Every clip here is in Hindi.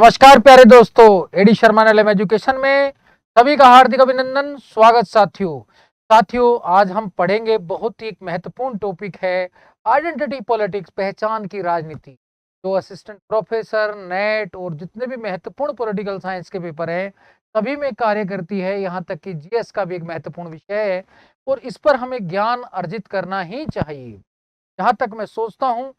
नमस्कार प्यारे दोस्तों, एडी शर्मा एलएम एजुकेशन में सभी का हार्दिक अभिनंदन। स्वागत साथियों, आज हम पढ़ेंगे बहुत ही एक महत्वपूर्ण टॉपिक है आइडेंटिटी पॉलिटिक्स, पहचान की राजनीति। जो असिस्टेंट प्रोफेसर, नेट और जितने भी महत्वपूर्ण पॉलिटिकल साइंस के पेपर हैं सभी में कार्य करती है। यहाँ तक कि जीएस का भी एक महत्वपूर्ण विषय है और इस पर हमें ज्ञान अर्जित करना ही चाहिए। जहाँ तक मैं सोचता हूँ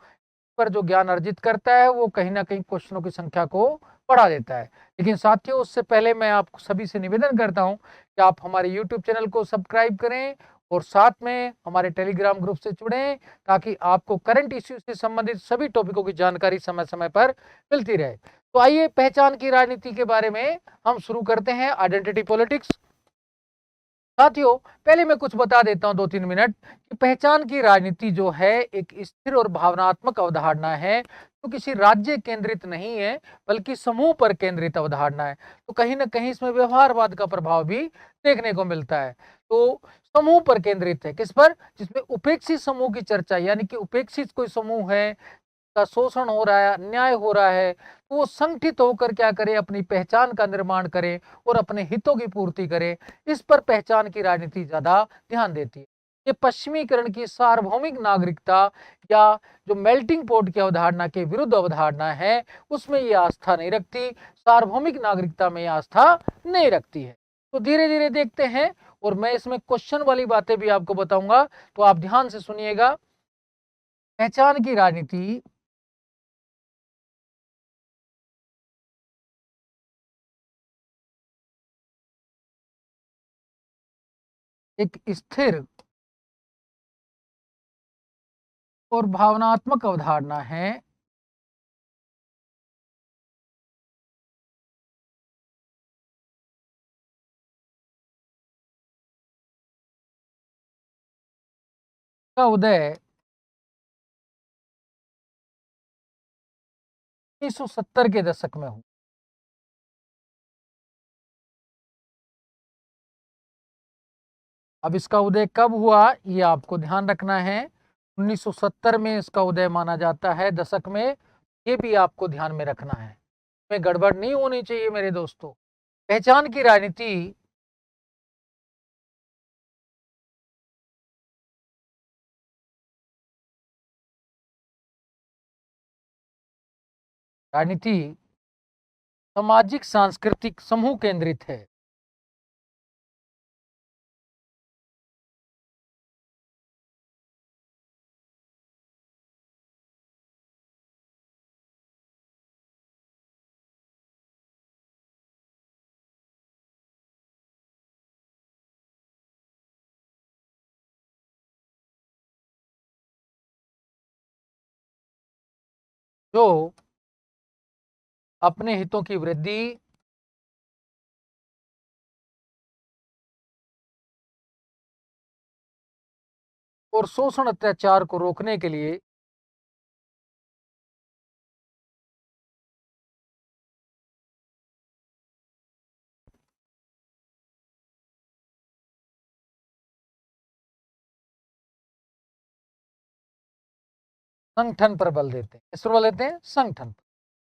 पर जो ज्ञान अर्जित करता है वो कहीं ना कहीं क्वेश्चनों की संख्या को बढ़ा देता है। लेकिन साथियों, उससे पहले मैं आप सभी से निवेदन करता हूं कि आप हमारे यूट्यूब चैनल को सब्सक्राइब करें और साथ में हमारे टेलीग्राम ग्रुप से जुड़ें ताकि आपको करंट इश्यू से संबंधित सभी टॉपिकों की जानकारी समय समय पर मिलती रहे। तो आइए पहचान की राजनीति के बारे में हम शुरू करते हैं, आइडेंटिटी पॉलिटिक्स। साथियों, पहले मैं कुछ बता देता हूं 2-3 मिनट कि पहचान की राजनीति जो है एक स्थिर और भावनात्मक अवधारणा है जो किसी राज्य केंद्रित नहीं है बल्कि समूह पर केंद्रित अवधारणा है। तो कहीं ना कहीं इसमें व्यवहारवाद का प्रभाव भी देखने को मिलता है। तो समूह पर केंद्रित है, किस पर? जिसमें उपेक्षित समूह की चर्चा, यानी कि उपेक्षित कोई समूह है का शोषण हो रहा है, अन्याय हो रहा है, तो वो संगठित होकर क्या करे, अपनी पहचान का निर्माण करे और अपने हितों की पूर्ति करे। इस पर पहचान की राजनीति ज्यादा ध्यान देती है। ये पश्चिमीकरण की सार्वभौमिक नागरिकता या जो मेल्टिंग पॉट की अवधारणा के विरुद्ध अवधारणा है उसमें ये आस्था नहीं रखती, सार्वभौमिक नागरिकता में ये आस्था नहीं रखती है। तो धीरे धीरे देखते हैं और मैं इसमें क्वेश्चन वाली बातें भी आपको बताऊंगा, तो आप ध्यान से सुनिएगा। पहचान की राजनीति एक स्थिर और भावनात्मक अवधारणा है का उदय 1970 के दशक में हुआ। अब इसका उदय कब हुआ ये आपको ध्यान रखना है। 1970 में इसका उदय माना जाता है, दशक में। ये भी आपको ध्यान में रखना है, इसमें गड़बड़ नहीं होनी चाहिए मेरे दोस्तों। पहचान की राजनीति सामाजिक सांस्कृतिक समूह केंद्रित है। जो अपने हितों की वृद्धि और शोषण अत्याचार को रोकने के लिए संगठन पर बल देते हैं। किस पर बल देते हैं? संगठन पर।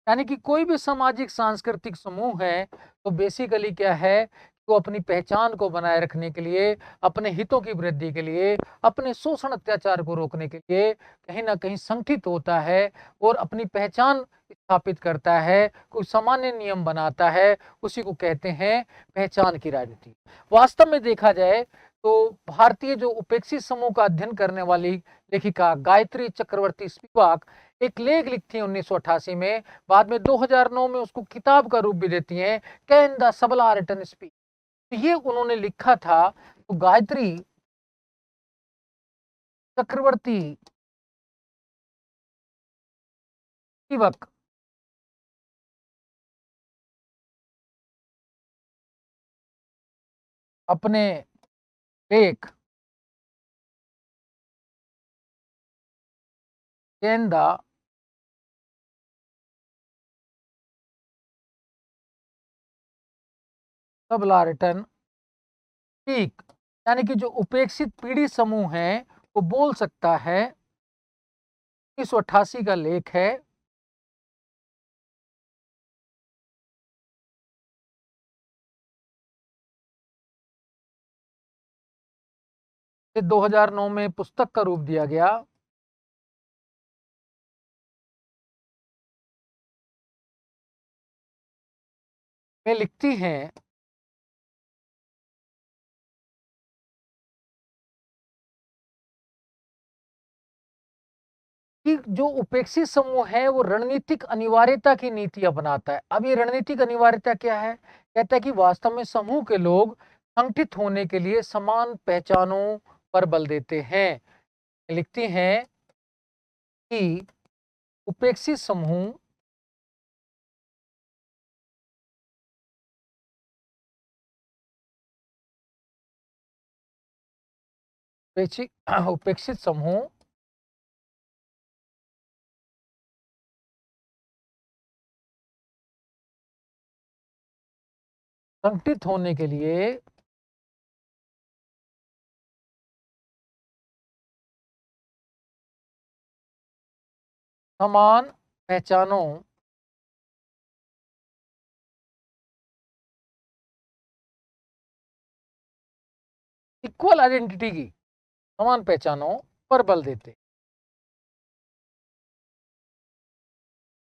यानी कि कोई भी सामाजिक सांस्कृतिक समूह है तो बेसिकली क्या है, वो अपनी पहचान को बनाए रखने के लिए, अपने हितों की वृद्धि के लिए, अपने शोषण अत्याचार को रोकने के लिए कहीं ना कहीं संगठित होता है और अपनी पहचान स्थापित करता है, कोई सामान्य नियम बनाता है। उसी को कहते हैं पहचान की राजनीति। वास्तव में देखा जाए तो भारतीय जो उपेक्षित समूह का अध्ययन करने वाली लेखिका गायत्री चक्रवर्ती स्पिवाक एक लेख लिखती है 1988 में, बाद में 2009 में उसको किताब का रूप भी देती हैं, कैन द सबलार्टन स्पीक। ये उन्होंने लिखा था। तो गायत्री चक्रवर्ती स्पिवाक अपने लेख कैन द सबलार्टन स्पीक, यानी कि जो उपेक्षित पीढ़ी समूह है वो बोल सकता है, 1988 का लेख है। से 2009 में पुस्तक का रूप दिया गया। में लिखती हैं कि जो उपेक्षित समूह है वो रणनीतिक अनिवार्यता की नीति अपनाता है। अब ये रणनीतिक अनिवार्यता क्या है? कहता है कि वास्तव में समूह के लोग संगठित होने के लिए समान पहचानों पर बल देते हैं। लिखती हैं कि उपेक्षित समूह उपेक्षित समूह संगठित होने के लिए समान पहचानों इक्वल आइडेंटिटी की समान पहचानों पर बल देते।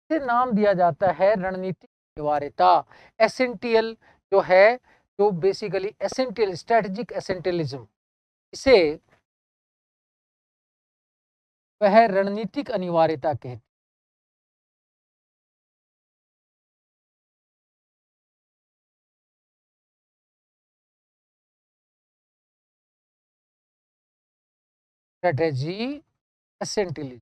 इसे नाम दिया जाता है रणनीतिक अनिवार्यता, एसेंटियल जो है, जो बेसिकली एसेंटियल स्ट्रेटेजिक एसेंटियलिज्म, इसे वह रणनीतिक अनिवार्यता कहते हैं। स्ट्रेटेजी एसेंटियलिज्म।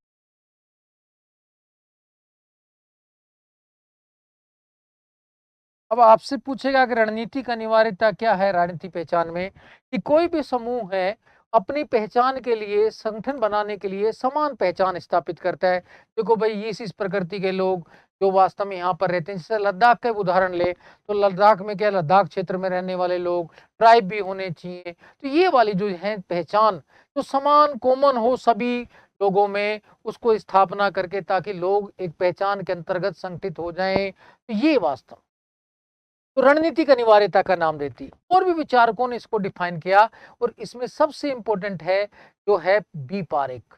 अब आपसे पूछेगा कि रणनीतिक अनिवार्यता क्या है राजनीति पहचान में, कि कोई भी समूह है अपनी पहचान के लिए, संगठन बनाने के लिए समान पहचान स्थापित करता है। देखो भाई, ये इस प्रकृति के लोग जो वास्तव में यहाँ पर रहते हैं, जैसे लद्दाख का उदाहरण ले तो लद्दाख में क्या, लद्दाख क्षेत्र में रहने वाले लोग ट्राइब भी होने चाहिए। तो ये वाली जो है पहचान, जो समान कॉमन हो सभी लोगों में, उसको स्थापना करके ताकि लोग एक पहचान के अंतर्गत संगठित हो जाएं, तो ये वास्तव तो रणनीतिक अनिवार्यता का नाम देती है। और भी विचारकों ने इसको डिफाइन किया, और इसमें सबसे इंपॉर्टेंट है जो है बी पारेख।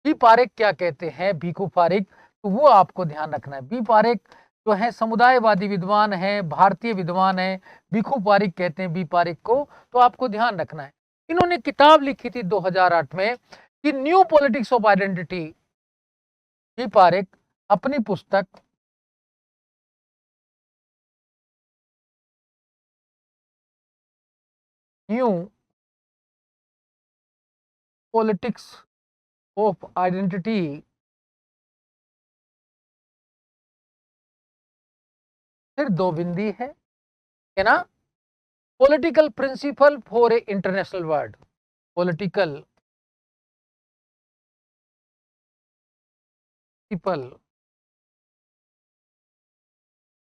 बी पारेख क्या कहते हैं, भीखू पारेख, तो वो आपको ध्यान रखना है। बी पारेख जो है समुदायवादी विद्वान है, भारतीय विद्वान है, भीखू पारेख कहते हैं बी पारेख को, तो आपको ध्यान रखना है। इन्होंने किताब लिखी थी 2008 में कि new politics of identity. B Parekh अपनी पुस्तक न्यू पॉलिटिक्स ऑफ आइडेंटिटी, फिर दो बिंदी है ना, political principle for a international world, political principle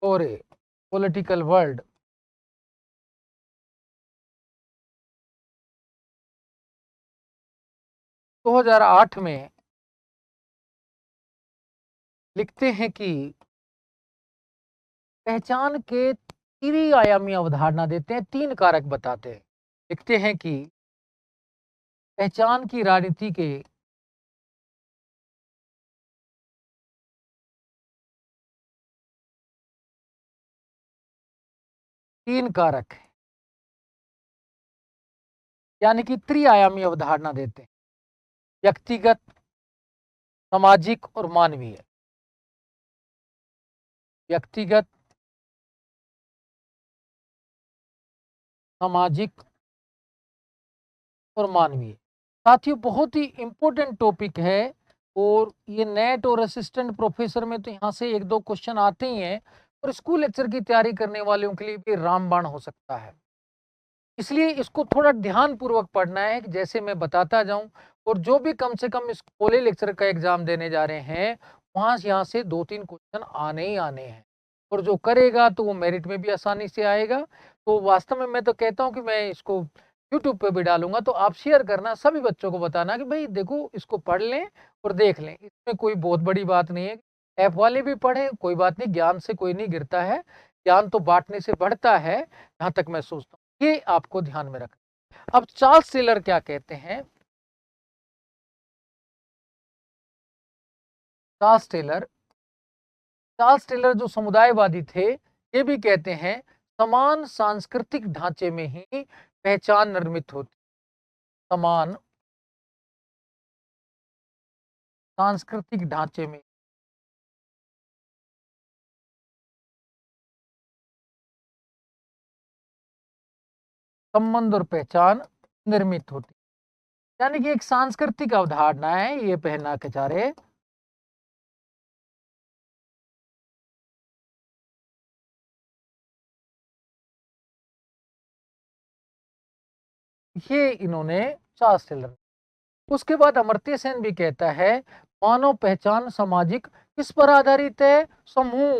for a political world. 2008 में लिखते हैं कि पहचान के त्रिआयामी अवधारणा देते हैं, तीन कारक बताते हैं। लिखते हैं कि पहचान की राजनीति के तीन कारक हैं, यानी कि त्रिआयामी अवधारणा देते हैं, व्यक्तिगत, सामाजिक और मानवीय। व्यक्तिगत, सामाजिक और मानवीय। साथियों, बहुत ही इंपॉर्टेंट टॉपिक है, और ये नेट और असिस्टेंट प्रोफेसर में तो यहाँ से एक दो क्वेश्चन आते ही हैं, और स्कूल लेक्चर की तैयारी करने वालों के लिए भी रामबाण हो सकता है। इसलिए इसको थोड़ा ध्यान पूर्वक पढ़ना है, जैसे मैं बताता जाऊं। और जो भी कम से कम इस कॉलेज लेक्चर का एग्जाम देने जा रहे हैं, वहां यहाँ से दो तीन क्वेश्चन आने ही आने हैं, और जो करेगा तो वो मेरिट में भी आसानी से आएगा। तो वास्तव में मैं तो कहता हूँ कि मैं इसको यूट्यूब पे भी डालूंगा, तो आप शेयर करना, सभी बच्चों को बताना कि भाई देखो, इसको पढ़ लें और देख लें। इसमें कोई बहुत बड़ी बात नहीं है। ऐप वाले भी पढ़े, कोई बात नहीं, ज्ञान से कोई नहीं गिरता है, ज्ञान तो बांटने से बढ़ता है, यहाँ तक मैं सोचता हूँ। ये आपको ध्यान में रखना। अब चार्ल्स टेलर क्या कहते हैं? चार्ल्स टेलर जो समुदायवादी थे, ये भी कहते हैं समान सांस्कृतिक ढांचे में ही पहचान निर्मित होती। समान सांस्कृतिक ढांचे में संबंध और पहचान निर्मित होती, यानी कि एक सांस्कृतिक अवधारणा है ये पहना के जा रहे। ये इन्होंने चार्ल्स टेलर। उसके बाद अमर्त्य सेन भी कहता है मानव पहचान सामाजिक किस पर आधारित है? समूह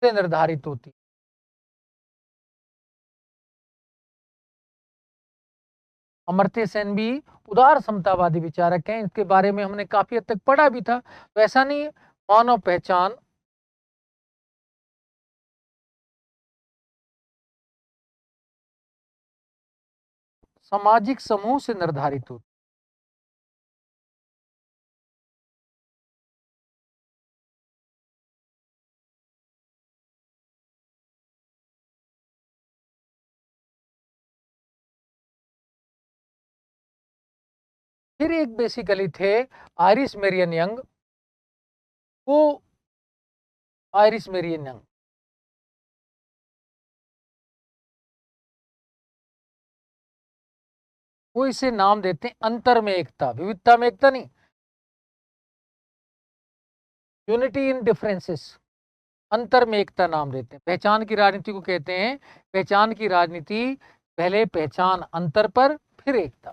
से निर्धारित होती। अमर्त्य सेन भी उदार समतावादी विचारक हैं, इसके बारे में हमने काफी हद तक पढ़ा भी था, तो ऐसा नहीं है। मानव पहचान सामाजिक समूह से निर्धारित होती। फिर एक बेसिकली थे आयरिश मेरियन यंग। वो आयरिश मेरियन यंग वो इसे नाम देते हैं अंतर में एकता, विविधता में एकता नहीं, यूनिटी इन डिफरेंसेस। अंतर में एकता नाम देते हैं। पहचान की राजनीति को कहते हैं पहचान की राजनीति, पहले पहचान अंतर पर, फिर एकता।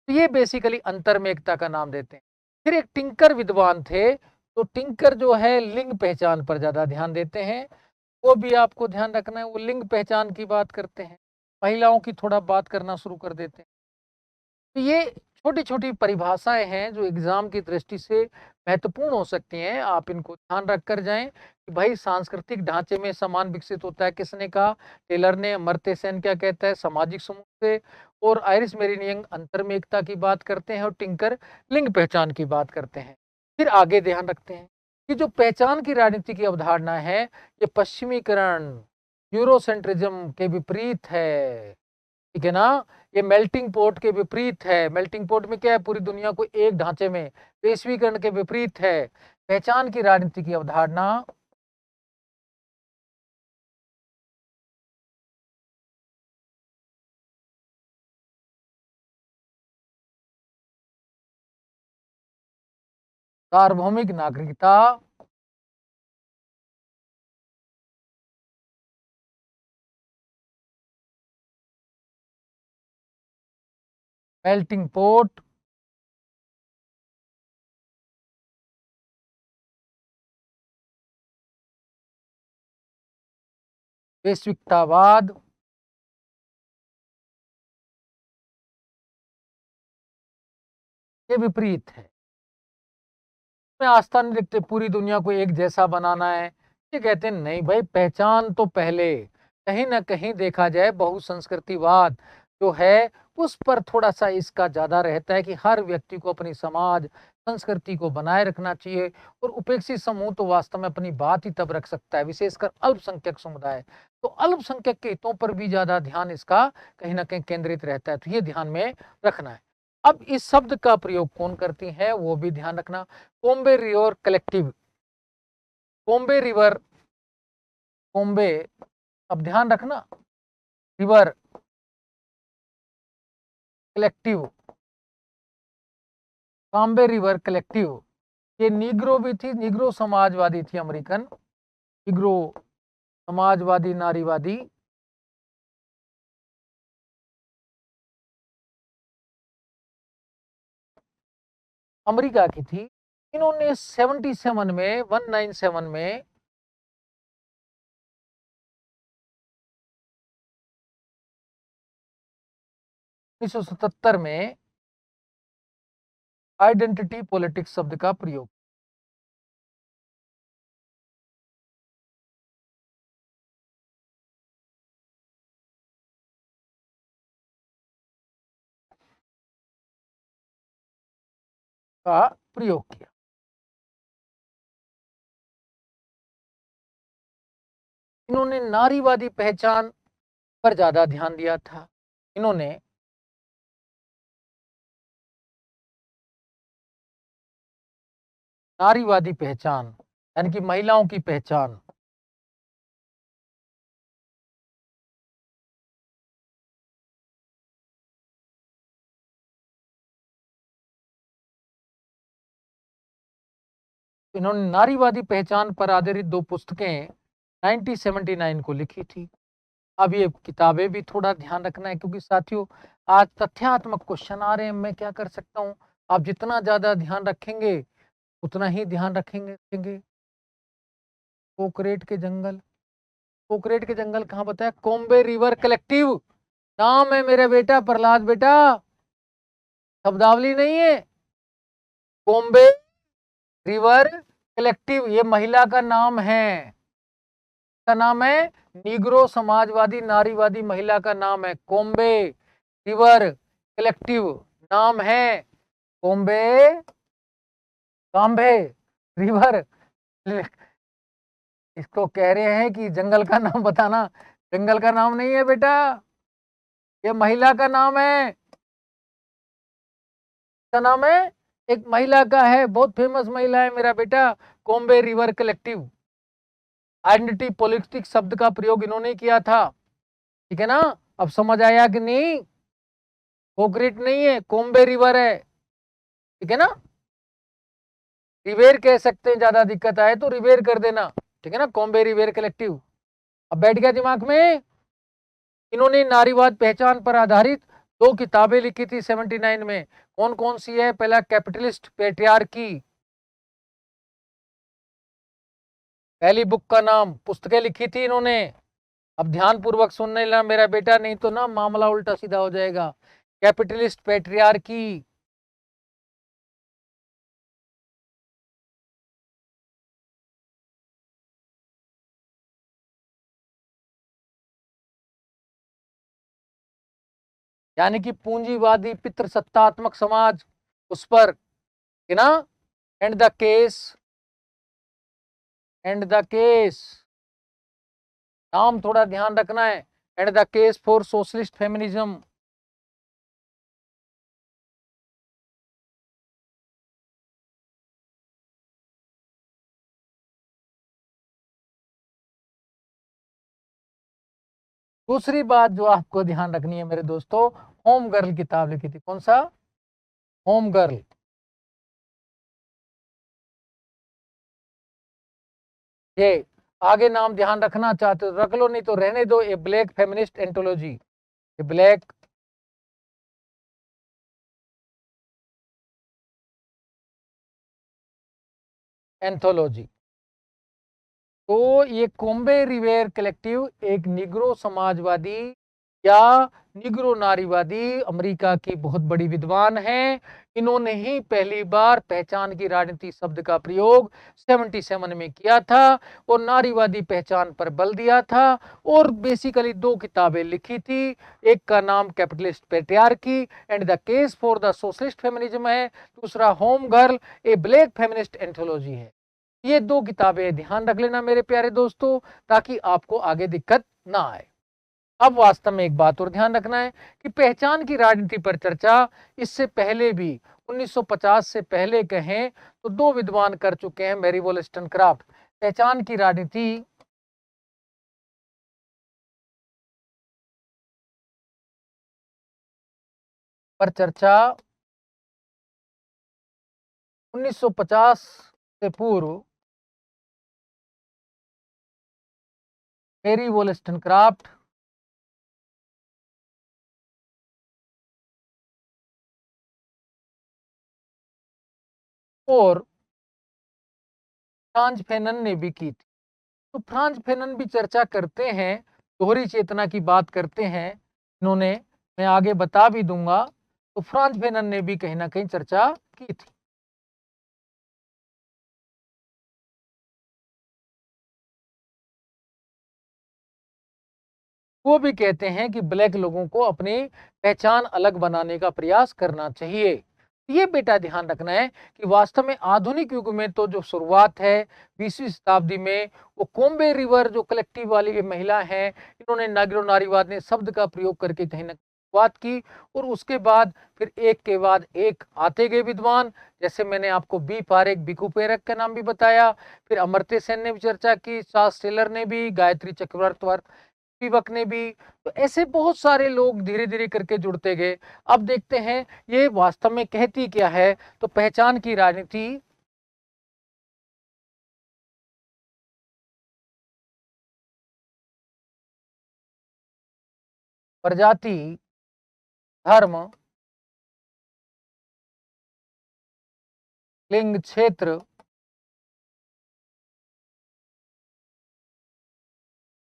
तो ये बेसिकली अंतर में एकता का नाम देते हैं। फिर एक टिंकर विद्वान थे, तो टिंकर जो है लिंग पहचान पर ज्यादा ध्यान देते हैं। वो भी आपको ध्यान रखना है, वो लिंग पहचान की बात करते हैं, महिलाओं की थोड़ा बात करना शुरू कर देते हैं। तो ये छोटी छोटी परिभाषाएं हैं जो एग्जाम की दृष्टि से महत्वपूर्ण हो सकती हैं। आप इनको ध्यान रख कर जाएं कि भाई सांस्कृतिक ढांचे में समान विकसित होता है, किसने कहा? टेलर ने। अमर्त्य सेन क्या कहता है? सामाजिक समूह से। और आयरिश मेरियन यंग अंतर में एकता की बात करते हैं, और टिंकर लिंग पहचान की बात करते हैं। फिर आगे ध्यान रखते हैं कि जो पहचान की राजनीति की अवधारणा है, ये पश्चिमीकरण, यूरोसेंट्रिज्म के विपरीत है। ठीक है ना? ये मेल्टिंग पोर्ट के विपरीत है। मेल्टिंग पोर्ट में क्या है? पूरी दुनिया को एक ढांचे में, वैश्वीकरण के विपरीत है। पहचान की राजनीति की अवधारणा सार्वभौमिक नागरिकता, मेल्टिंग पोर्ट, वैश्विकतावाद, के विपरीत है। में आस्था नहीं रखते पूरी दुनिया को एक जैसा बनाना है। ये कहते हैं नहीं भाई, पहचान तो पहले, कहीं ना कहीं देखा जाए बहुसंस्कृतिवाद जो है उस पर थोड़ा सा इसका ज्यादा रहता है कि हर व्यक्ति को अपनी समाज संस्कृति को बनाए रखना चाहिए। और उपेक्षित समूह तो वास्तव में अपनी बात ही तब रख सकता है, विशेषकर अल्पसंख्यक समुदाय। तो अल्पसंख्यक के हितों पर भी ज्यादा ध्यान इसका कहीं ना कहीं केंद्रित रहता है, तो ये ध्यान में रखना है। अब इस शब्द का प्रयोग कौन करती है वो भी ध्यान रखना। कोम्बे रिवर कलेक्टिव, कोम्बे रिवर, कोम्बे, अब ध्यान रखना, रिवर कलेक्टिव, कॉम्बे रिवर कलेक्टिव। ये नीग्रो भी थी, नीग्रो समाजवादी थी, अमेरिकन नीग्रो समाजवादी नारीवादी। अमेरिका की थी। इन्होंने 77 में 197 में 1977 में आइडेंटिटी पॉलिटिक्स शब्द का प्रयोग। का प्रयोग किया। इन्होंने नारीवादी पहचान पर ज्यादा ध्यान दिया था। इन्होंने नारीवादी पहचान यानी कि महिलाओं की पहचान इन्होंने नारीवादी पहचान पर आधारित 2 पुस्तकें 1979 को लिखी थी। अब ये किताबें भी थोड़ा ध्यान रखना है, क्योंकि साथियों आज तथ्यात्मक क्वेश्चन आ रहे हैं। मैं क्या कर सकता हूँ, आप जितना ज्यादा ध्यान रखेंगे उतना ही ध्यान रखेंगे। पोखरेट के जंगल कहाँ बताया? कोम्बे रिवर कलेक्टिव नाम है मेरा बेटा, प्रहलाद बेटा, शब्दावली नहीं है। कोम्बे रिवर कलेक्टिव ये महिला का नाम है, का नाम है निग्रो समाजवादी नारीवादी महिला का नाम है कोम्बे रिवर कलेक्टिव, नाम है कोम्बे काम्बे रिवर। इसको कह रहे हैं कि जंगल का नाम बताना, जंगल का नाम नहीं है बेटा, ये महिला का नाम है। का नाम है, एक महिला का है, बहुत फेमस महिला है मेरा बेटा, कोम्बे रिवर कलेक्टिव। आइडेंटिटी पॉलिटिक्स शब्द का प्रयोग इन्होंने किया था, ठीक है ना। अब समझ आया कि नहीं? पोखरेट नहीं है, कोम्बे रिवर है, ठीक है ना। रिवेर कह सकते हैं, ज्यादा दिक्कत आए तो रिवेर कर देना, ठीक है ना। कोम्बे रिवेर कलेक्टिव। अब बैठ गया दिमाग में। इन्होंने नारीवाद पहचान पर आधारित 2 किताबें लिखी थी 79 में। कौन कौन सी है? पहला कैपिटलिस्ट पेट्रियार्की, पहली बुक का नाम, पुस्तकें लिखी थी इन्होंने। अब ध्यान पूर्वक सुनने लेना मेरा बेटा, नहीं तो ना मामला उल्टा सीधा हो जाएगा। कैपिटलिस्ट पेट्रियार्की, यानी कि पूंजीवादी पितृसत्तात्मक समाज, उस पर, है ना। And the case, and the case, नाम थोड़ा ध्यान रखना है, and the case for socialist feminism. दूसरी बात जो आपको ध्यान रखनी है मेरे दोस्तों, होम गर्ल किताब लिखी थी। कौन सा? Home girl. ये आगे नाम ध्यान रखना चाहते हो रख लो, नहीं तो रहने दो। ए ब्लैक फेमिनिस्ट एंथोलॉजी, ए ब्लैक एंथोलॉजी। तो ये कोम्बे रिवेर कलेक्टिव एक निग्रो समाजवादी या निग्रो नारीवादी अमेरिका की बहुत बड़ी विद्वान हैं। इन्होंने ही पहली बार पहचान की राजनीति शब्द का प्रयोग 77 में किया था और नारीवादी पहचान पर बल दिया था, और बेसिकली 2 किताबें लिखी थी। एक का नाम capitalist patriarchy and the case for the socialist feminism है, दूसरा होम गर्ल ए ब्लैक फेमिनिस्ट एंथोलॉजी है। ये 2 किताबें ध्यान रख लेना मेरे प्यारे दोस्तों, ताकि आपको आगे दिक्कत ना आए। अब वास्तव में एक बात और ध्यान रखना है कि पहचान की राजनीति पर चर्चा इससे पहले भी 1950 से पहले कहें तो 2 विद्वान कर चुके हैं, मैरी वॉलस्टनक्राफ्ट। पहचान की राजनीति पर चर्चा 1950 से पूर्व मैरी वॉलस्टनक्राफ्ट और फ्रांज फैनन ने भी की थी। तो फ्रांज फैनन भी चर्चा करते हैं, दोहरी चेतना की बात करते हैं इन्होंने, मैं आगे बता भी दूंगा। तो फ्रांज फैनन ने भी कहीं ना कहीं चर्चा की थी। वो भी कहते हैं कि ब्लैक लोगों को अपनी पहचान अलग बनाने का प्रयास करना चाहिए। ये बेटा ध्यान रखना है कि वास्तव में आधुनिक युग में तो जो शुरुआत है 20वीं शताब्दी में, वो कोम्बे रिवर जो कलेक्टिव वाली ये महिला है, इन्होंने नागरिक नारीवाद ने शब्द का प्रयोग करके कहीं ना बात की। और उसके बाद फिर एक के बाद एक आते गए विद्वान, जैसे मैंने आपको बी पारेख, बिकू पेरक का नाम भी बताया, फिर अमर्त्य सेन ने भी चर्चा की, चार्ल्स टेलर ने भी, गायत्री चक्रवर्ती स्पिवक ने भी। तो ऐसे बहुत सारे लोग धीरे धीरे करके जुड़ते गए। अब देखते हैं ये वास्तव में कहती क्या है। तो पहचान की राजनीति प्रजाति, धर्म, लिंग, क्षेत्र,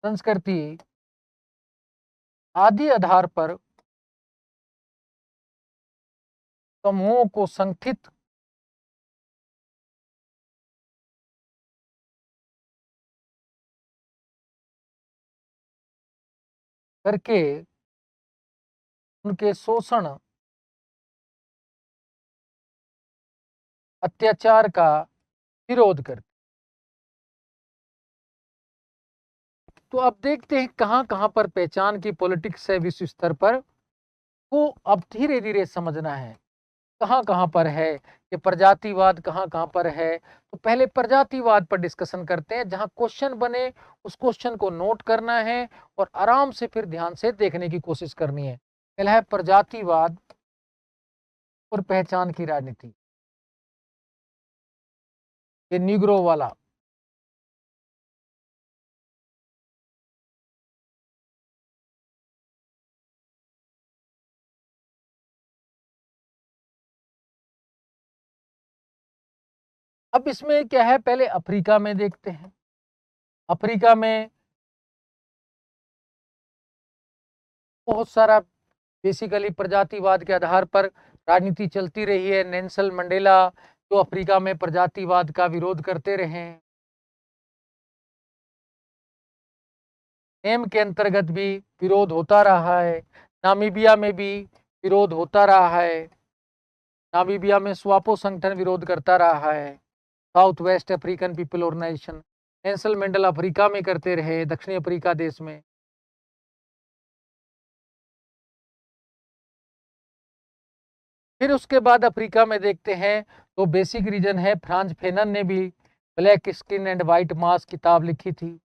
संस्कृति आदि आधार पर समूहों को संगठित करके उनके शोषण, अत्याचार का विरोध करती। तो अब देखते हैं कहां कहां पर पहचान की पॉलिटिक्स है विश्व स्तर पर, वो अब धीरे धीरे समझना है कहां कहां पर है। ये प्रजातिवाद कहां कहां पर है। तो पहले प्रजातिवाद पर डिस्कशन करते हैं, जहां क्वेश्चन बने उस क्वेश्चन को नोट करना है और आराम से फिर ध्यान से देखने की कोशिश करनी है। पहला है प्रजातिवाद और पहचान की राजनीति, ये निग्रो वाला। अब इसमें क्या है, पहले अफ्रीका में देखते हैं। अफ्रीका में बहुत सारा बेसिकली प्रजातिवाद के आधार पर राजनीति चलती रही है। नेल्सन मंडेला जो अफ्रीका में प्रजातिवाद का विरोध करते रहे हैं। नेम के अंतर्गत भी विरोध होता रहा है। नामीबिया में भी विरोध होता रहा है। नामीबिया में स्वापो संगठन विरोध करता रहा है, South West African people organization. Nelson Mandela Africa में करते रहे, दक्षिणी अफ्रीका देश में। फिर उसके बाद अफ्रीका में देखते हैं तो बेसिक रीजन है, फ्रांज फेनन ने भी ब्लैक स्किन एंड व्हाइट मास किताब लिखी थी।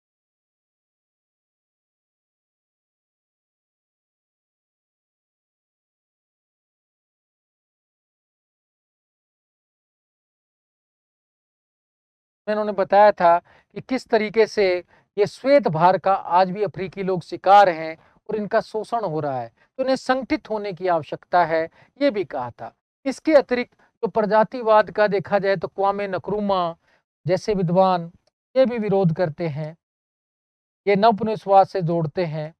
उन्होंने बताया था कि किस तरीके से ये श्वेत भार का आज भी अफ्रीकी लोग शिकार हैं और इनका शोषण हो रहा है, तो इन्हें संगठित होने की आवश्यकता है, ये भी कहा था। इसके अतिरिक्त तो प्रजातिवाद का देखा जाए तो क्वामे नक्रूमा जैसे विद्वान ये भी विरोध करते हैं, ये नवपनिवेशवाद से जोड़ते हैं।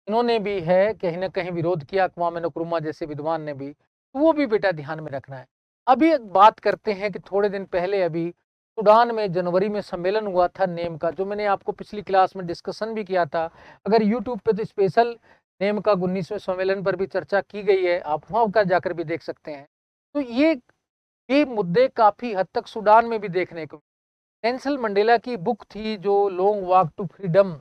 इन्होंने भी है कहीं ना कहीं विरोध किया, क्वामे नक्रूमा जैसे विद्वान ने भी। तो वो भी बेटा ध्यान में रखना है। अभी एक बात करते हैं कि थोड़े दिन पहले अभी सूडान में जनवरी में सम्मेलन हुआ था नेम का, जो मैंने आपको पिछली क्लास में डिस्कशन भी किया था। अगर यूट्यूब पे तो स्पेशल नेम का 19वें सम्मेलन पर भी चर्चा की गई है, आप वहां का जाकर भी देख सकते हैं। तो ये मुद्दे काफी हद तक सूडान में भी देखने को। नेल्सन मंडेला की बुक थी जो लॉन्ग वॉक टू फ्रीडम,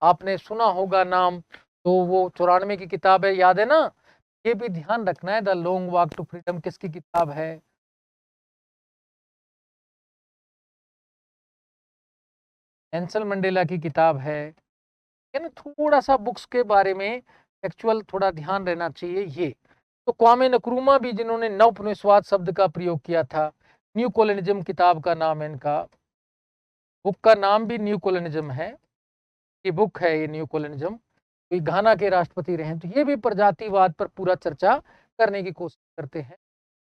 आपने सुना होगा नाम। तो वो 94 की किताब है, याद है ना। ये भी ध्यान रखना है, the long walk to freedom किसकी किताब है। नेल्सन मंडेला की किताब है ना। थोड़ा सा बुक्स के बारे में एक्चुअल थोड़ा ध्यान रहना चाहिए। ये तो क्वामे नक्रूमा भी जिन्होंने नवपनिवेशवाद शब्द का प्रयोग किया था, न्यू कॉलोनिज्म किताब का नाम है इनका। बुक का नाम भी न्यू कॉलोनिज्म है, ये बुक है, ये न्यू कॉलोनिज्म। तो घाना के राष्ट्रपति रहे, तो ये भी प्रजातिवाद पर पूरा चर्चा करने की कोशिश करते हैं।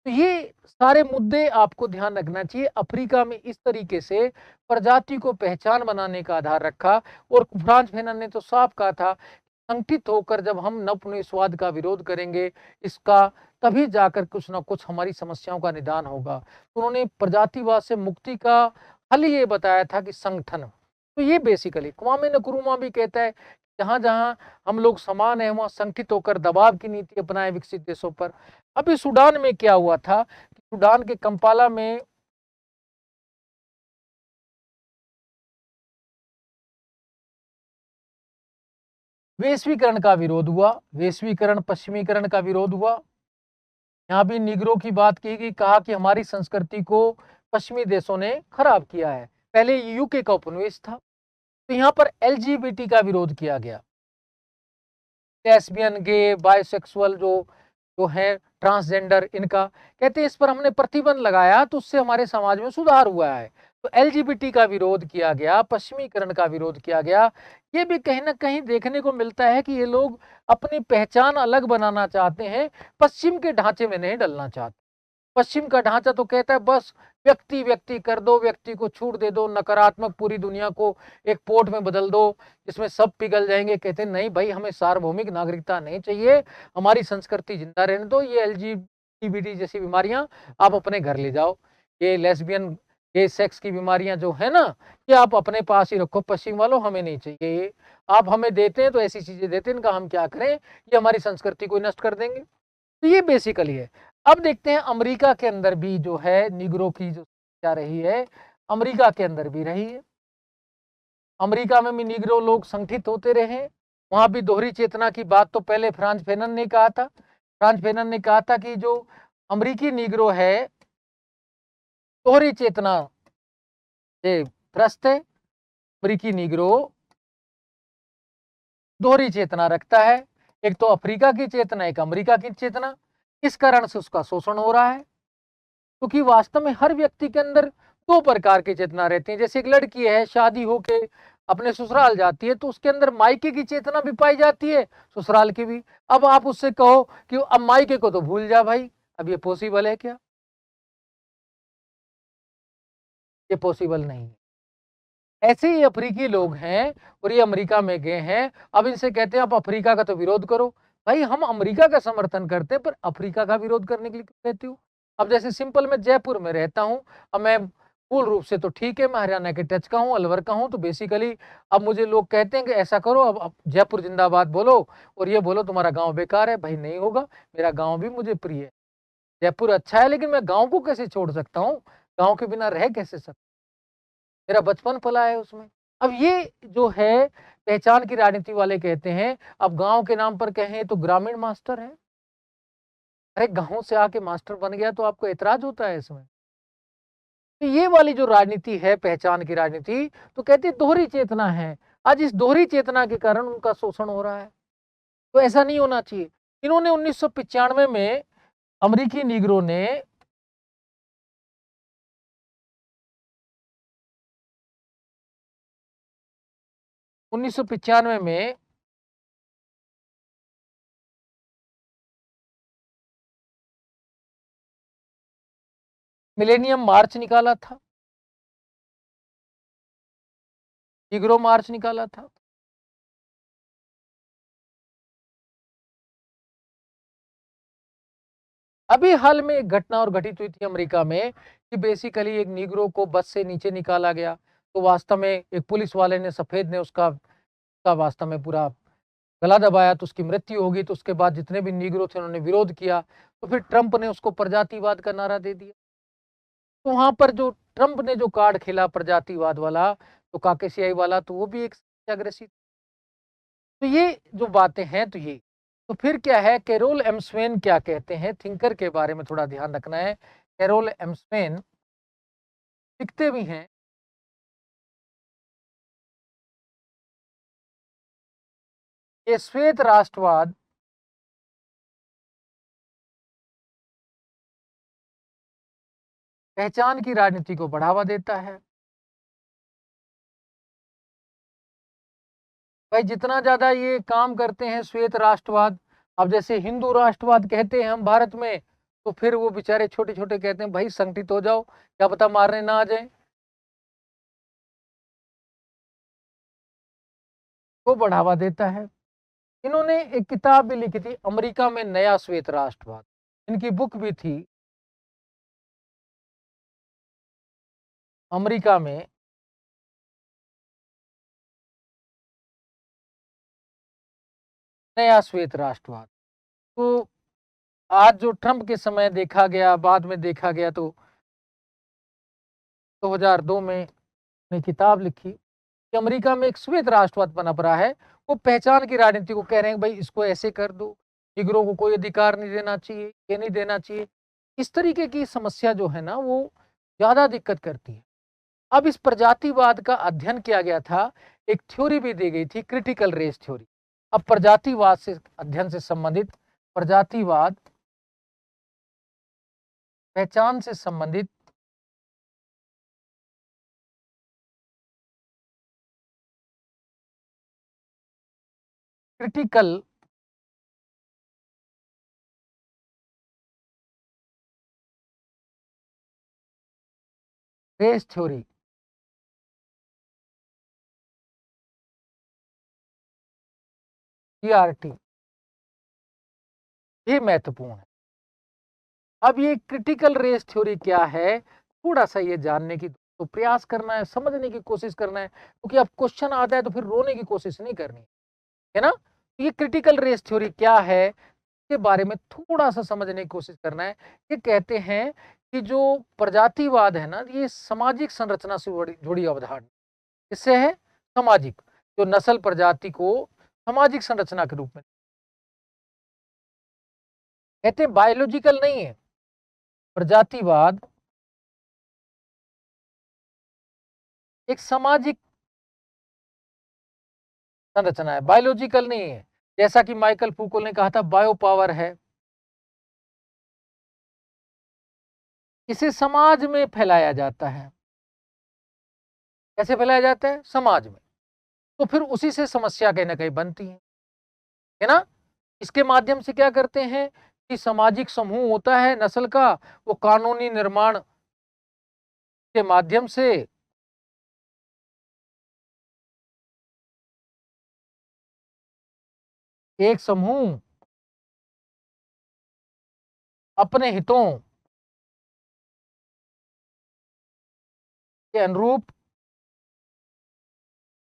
तो ये सारे मुद्दे आपको ध्यान रखना चाहिए। अफ्रीका में इस तरीके से प्रजाति को पहचान बनाने का आधार रखा। और फ्रांज फेनन ने तो साफ कहा था, संगठित होकर जब हम नवपनिवेशवाद का विरोध करेंगे, इसका तभी जाकर कुछ ना कुछ हमारी समस्याओं का निदान होगा। तो उन्होंने प्रजातिवाद से मुक्ति का हल ये बताया था कि संगठन। तो ये बेसिकली क्वामे नक्रूमा भी कहता है, जहां जहां हम लोग समान है वहां संगठित होकर दबाव की नीति अपनाए विकसित देशों पर। अभी सूडान में क्या हुआ था कि सूडान के कंपाला में वैश्वीकरण का विरोध हुआ, वैश्वीकरण पश्चिमीकरण का विरोध हुआ। यहाँ भी निगरों की बात की गई, कहा कि हमारी संस्कृति को पश्चिमी देशों ने खराब किया है। पहले यूके का उपनिवेश था, तो यहाँ पर एलजीबीटी का विरोध किया गया। लेस्बियन, गे, बायसेक्सुअल जो जो है, ट्रांसजेंडर, इनका कहते हैं इस पर हमने प्रतिबंध लगाया तो उससे हमारे समाज में सुधार हुआ है। तो एलजीबीटी का विरोध किया गया, पश्चिमीकरण का विरोध किया गया। ये भी कहीं ना कहीं देखने को मिलता है कि ये लोग अपनी पहचान अलग बनाना चाहते हैं, पश्चिम के ढांचे में नहीं डलना चाहते। पश्चिम का ढांचा तो कहता है बस व्यक्ति व्यक्ति कर दो, व्यक्ति को छूट दे दो, नकारात्मक पूरी दुनिया को एक पोर्ट में बदल दो जिसमें सब पिघल जाएंगे। कहते हैं नहीं भाई, हमें सार्वभौमिक नागरिकता नहीं चाहिए, हमारी संस्कृति जिंदा रहने दो। ये एलजीबीटी जैसी बीमारियां आप अपने घर ले जाओ, ये लेस्बियन, ये सेक्स की बीमारियां जो है ना, ये आप अपने पास ही रखो, पश्चिम वालों हमें नहीं चाहिए। ये आप हमें देते हैं तो ऐसी चीजें देते हैं, इनका हम क्या करें, ये हमारी संस्कृति को नष्ट कर देंगे। तो ये बेसिकली है। अब देखते हैं अमेरिका के अंदर भी जो है निगरों की जो क्या रही है, अमेरिका के अंदर भी रही है। अमेरिका में भी निगरो लोग संगठित होते रहे। वहां भी दोहरी चेतना की बात तो पहले फ्रांज फेनन ने कहा था। फ्रांज फेनन ने कहा था कि जो अमेरिकी निगरो है दोहरी चेतना से त्रस्त है। अमेरिकी निगरो दोहरी चेतना रखता है, एक तो अफ्रीका की चेतना, एक अमेरिका की चेतना। इस कारण से उसका शोषण हो रहा है, क्योंकि वास्तव में हर व्यक्ति के अंदर दो प्रकार की चेतना रहती है। जैसे एक लड़की है, शादी होके अपने ससुराल जाती है तो उसके अंदर मायके की चेतना भी पाई जाती है, ससुराल की भी। अब आप उससे कहो कि अब मायके को तो भूल जा भाई, अब ये पॉसिबल है क्या? ये पॉसिबल नहीं है। ऐसे ही अफ्रीकी लोग हैं और ये अमेरिका में गए हैं। अब इनसे कहते हैं आप अफ्रीका का तो विरोध करो। भाई हम अमेरिका का समर्थन करते हैं, पर अफ्रीका का विरोध करने के लिए क्यों कहते हो? अब जैसे सिंपल मैं जयपुर में रहता हूँ, अब मैं मूल रूप से तो ठीक है, मैं हरियाणा के टच का हूँ, अलवर का हूँ, तो बेसिकली अब मुझे लोग कहते हैं कि ऐसा करो, अब जयपुर जिंदाबाद बोलो और ये बोलो तुम्हारा गाँव बेकार है। भाई नहीं होगा, मेरा गाँव भी मुझे प्रिय है, जयपुर अच्छा है, लेकिन मैं गाँव को कैसे छोड़ सकता हूँ? गाँव के बिना रह कैसे सकता? मेरा बचपन पला है उसमें। अब ये जो है पहचान की राजनीति वाले कहते हैं, अब गाँव के नाम पर कहें तो ग्रामीण मास्टर है। अरे गाँव से आके मास्टर बन गया तो आपको ऐतराज होता है इसमें? तो ये वाली जो राजनीति है, पहचान की राजनीति, तो कहते हैं दोहरी चेतना है। आज इस दोहरी चेतना के कारण उनका शोषण हो रहा है, तो ऐसा नहीं होना चाहिए। इन्होंने 1995 में अमेरिकी नीग्रो ने 1995 में मिलेनियम मार्च निकाला था, नीग्रो मार्च निकाला था। अभी हाल में एक घटना और घटित हुई थी अमेरिका में कि बेसिकली एक नीग्रो को बस से नीचे निकाला गया, तो वास्तव में एक पुलिस वाले ने, सफेद ने उसका वास्तव में पूरा गला दबाया, तो उसकी मृत्यु होगी। तो उसके बाद जितने भी नीग्रो थे उन्होंने विरोध किया, तो फिर ट्रंप ने उसको प्रजातिवाद का नारा दे दिया। तो वहां पर जो ट्रंप ने जो कार्ड खेला प्रजातिवाद वाला, तो काकेशियाई वाला, तो वो भी एक सत्याग्रही। तो ये जो बातें हैं, तो ये तो फिर क्या है, कैरोल एम्सवेन क्या कहते हैं, थिंकर के बारे में थोड़ा ध्यान रखना है। कैरोल एम्सवेन लिखते भी हैं ये श्वेत राष्ट्रवाद पहचान की राजनीति को बढ़ावा देता है। भाई जितना ज्यादा ये काम करते हैं श्वेत राष्ट्रवाद, अब जैसे हिंदू राष्ट्रवाद कहते हैं हम भारत में, तो फिर वो बेचारे छोटे छोटे कहते हैं भाई संगठित हो जाओ, क्या पता मारने ना आ जाए, वो बढ़ावा देता है। इन्होंने एक किताब भी लिखी थी, अमेरिका में नया श्वेत राष्ट्रवाद, इनकी बुक भी थी, अमेरिका में नया श्वेत राष्ट्रवाद। तो आज जो ट्रंप के समय देखा गया, बाद में देखा गया, तो 2002 में ने किताब लिखी कि अमेरिका में एक श्वेत राष्ट्रवाद पनप रहा है। वो पहचान की राजनीति को कह रहे हैं भाई इसको ऐसे कर दो, निगरों को कोई अधिकार नहीं देना चाहिए, ये नहीं देना चाहिए। इस तरीके की समस्या जो है ना वो ज्यादा दिक्कत करती है। अब इस प्रजातिवाद का अध्ययन किया गया था, एक थ्योरी भी दी गई थी, क्रिटिकल रेस थ्योरी। अब प्रजातिवाद से अध्ययन से संबंधित प्रजातिवाद, पहचान से संबंधित क्रिटिकल रेस थ्योरी, CRT, ये महत्वपूर्ण है। अब ये क्रिटिकल रेस थ्योरी क्या है, थोड़ा सा ये जानने की तो प्रयास करना है, समझने की कोशिश करना है, क्योंकि अब क्वेश्चन आता है तो फिर रोने की कोशिश नहीं करनी है ना। ये क्रिटिकल रेस थ्योरी क्या है के बारे में थोड़ा सा समझने की कोशिश करना है। ये कहते हैं कि जो प्रजातिवाद है ना, ये सामाजिक संरचना से जुड़ी अवधारणा। इससे है सामाजिक, जो नस्ल प्रजाति को सामाजिक संरचना के रूप में कहते हैं, बायोलॉजिकल नहीं है। प्रजातिवाद एक सामाजिक संरचना है, बायोलॉजिकल नहीं है। जैसा कि माइकल फूकोल ने कहा था, बायो पावर है। इसे समाज में फैलाया जाता है। कैसे फैलाया जाता है? समाज में। तो फिर उसी से समस्या कहीं ना कहीं बनती है ना। इसके माध्यम से क्या करते हैं कि सामाजिक समूह होता है नस्ल का, वो कानूनी निर्माण के माध्यम से एक समूह अपने हितों के अनुरूप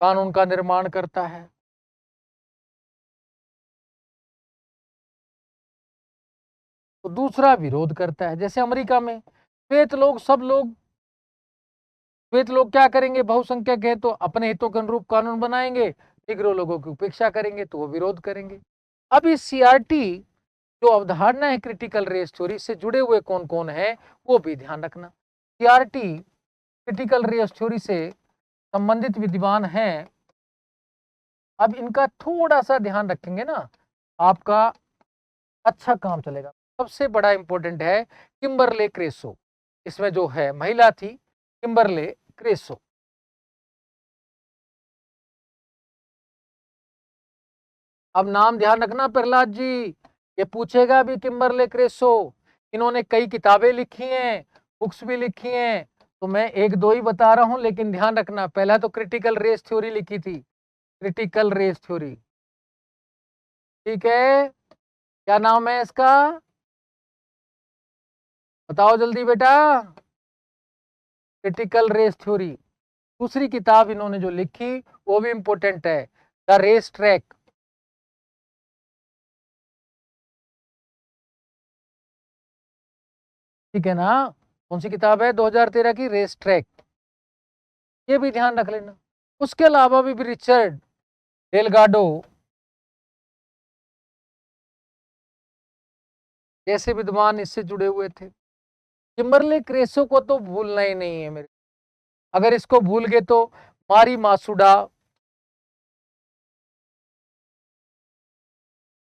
कानून का निर्माण करता है। तो दूसरा विरोध करता है। जैसे अमेरिका में श्वेत लोग क्या करेंगे, बहुसंख्यक है तो अपने हितों के अनुरूप कानून बनाएंगे, निग्रो लोगों की उपेक्षा करेंगे तो वो विरोध करेंगे। अब इस CRT जो अवधारणा है क्रिटिकल रेस थ्योरी से जुड़े हुए कौन कौन है वो भी ध्यान रखना। CRT क्रिटिकल रेस थ्योरी से संबंधित विद्वान हैं। अब इनका थोड़ा सा ध्यान रखेंगे ना, आपका अच्छा काम चलेगा। सबसे बड़ा इंपॉर्टेंट है किम्बरले क्रेसो, इसमें जो है महिला थी किम्बरले क्रेसो। अब नाम ध्यान रखना प्रहलाद जी, ये पूछेगा भी किम्बरले क्रेसो। इन्होंने कई किताबें लिखी हैं, बुक्स भी लिखी हैं, तो मैं एक दो ही बता रहा हूं, लेकिन ध्यान रखना। पहला तो क्रिटिकल रेस थ्योरी लिखी थी, क्रिटिकल रेस थ्योरी, ठीक है। क्या नाम है इसका, बताओ जल्दी बेटा। Critical race theory. दूसरी किताब इन्होंने जो लिखी वो भी इंपॉर्टेंट है, द रेस ट्रैक। ठीक है ना। कौन सी किताब है? 2013 की रेस ट्रैक, ये भी ध्यान रख लेना। उसके अलावा भी रिचर्ड डेलगाडो जैसे विद्वान इससे जुड़े हुए थे। किम्बरले क्रेसो को तो भूलना ही नहीं है मेरे, अगर इसको भूल गए तो मारी मासुडा,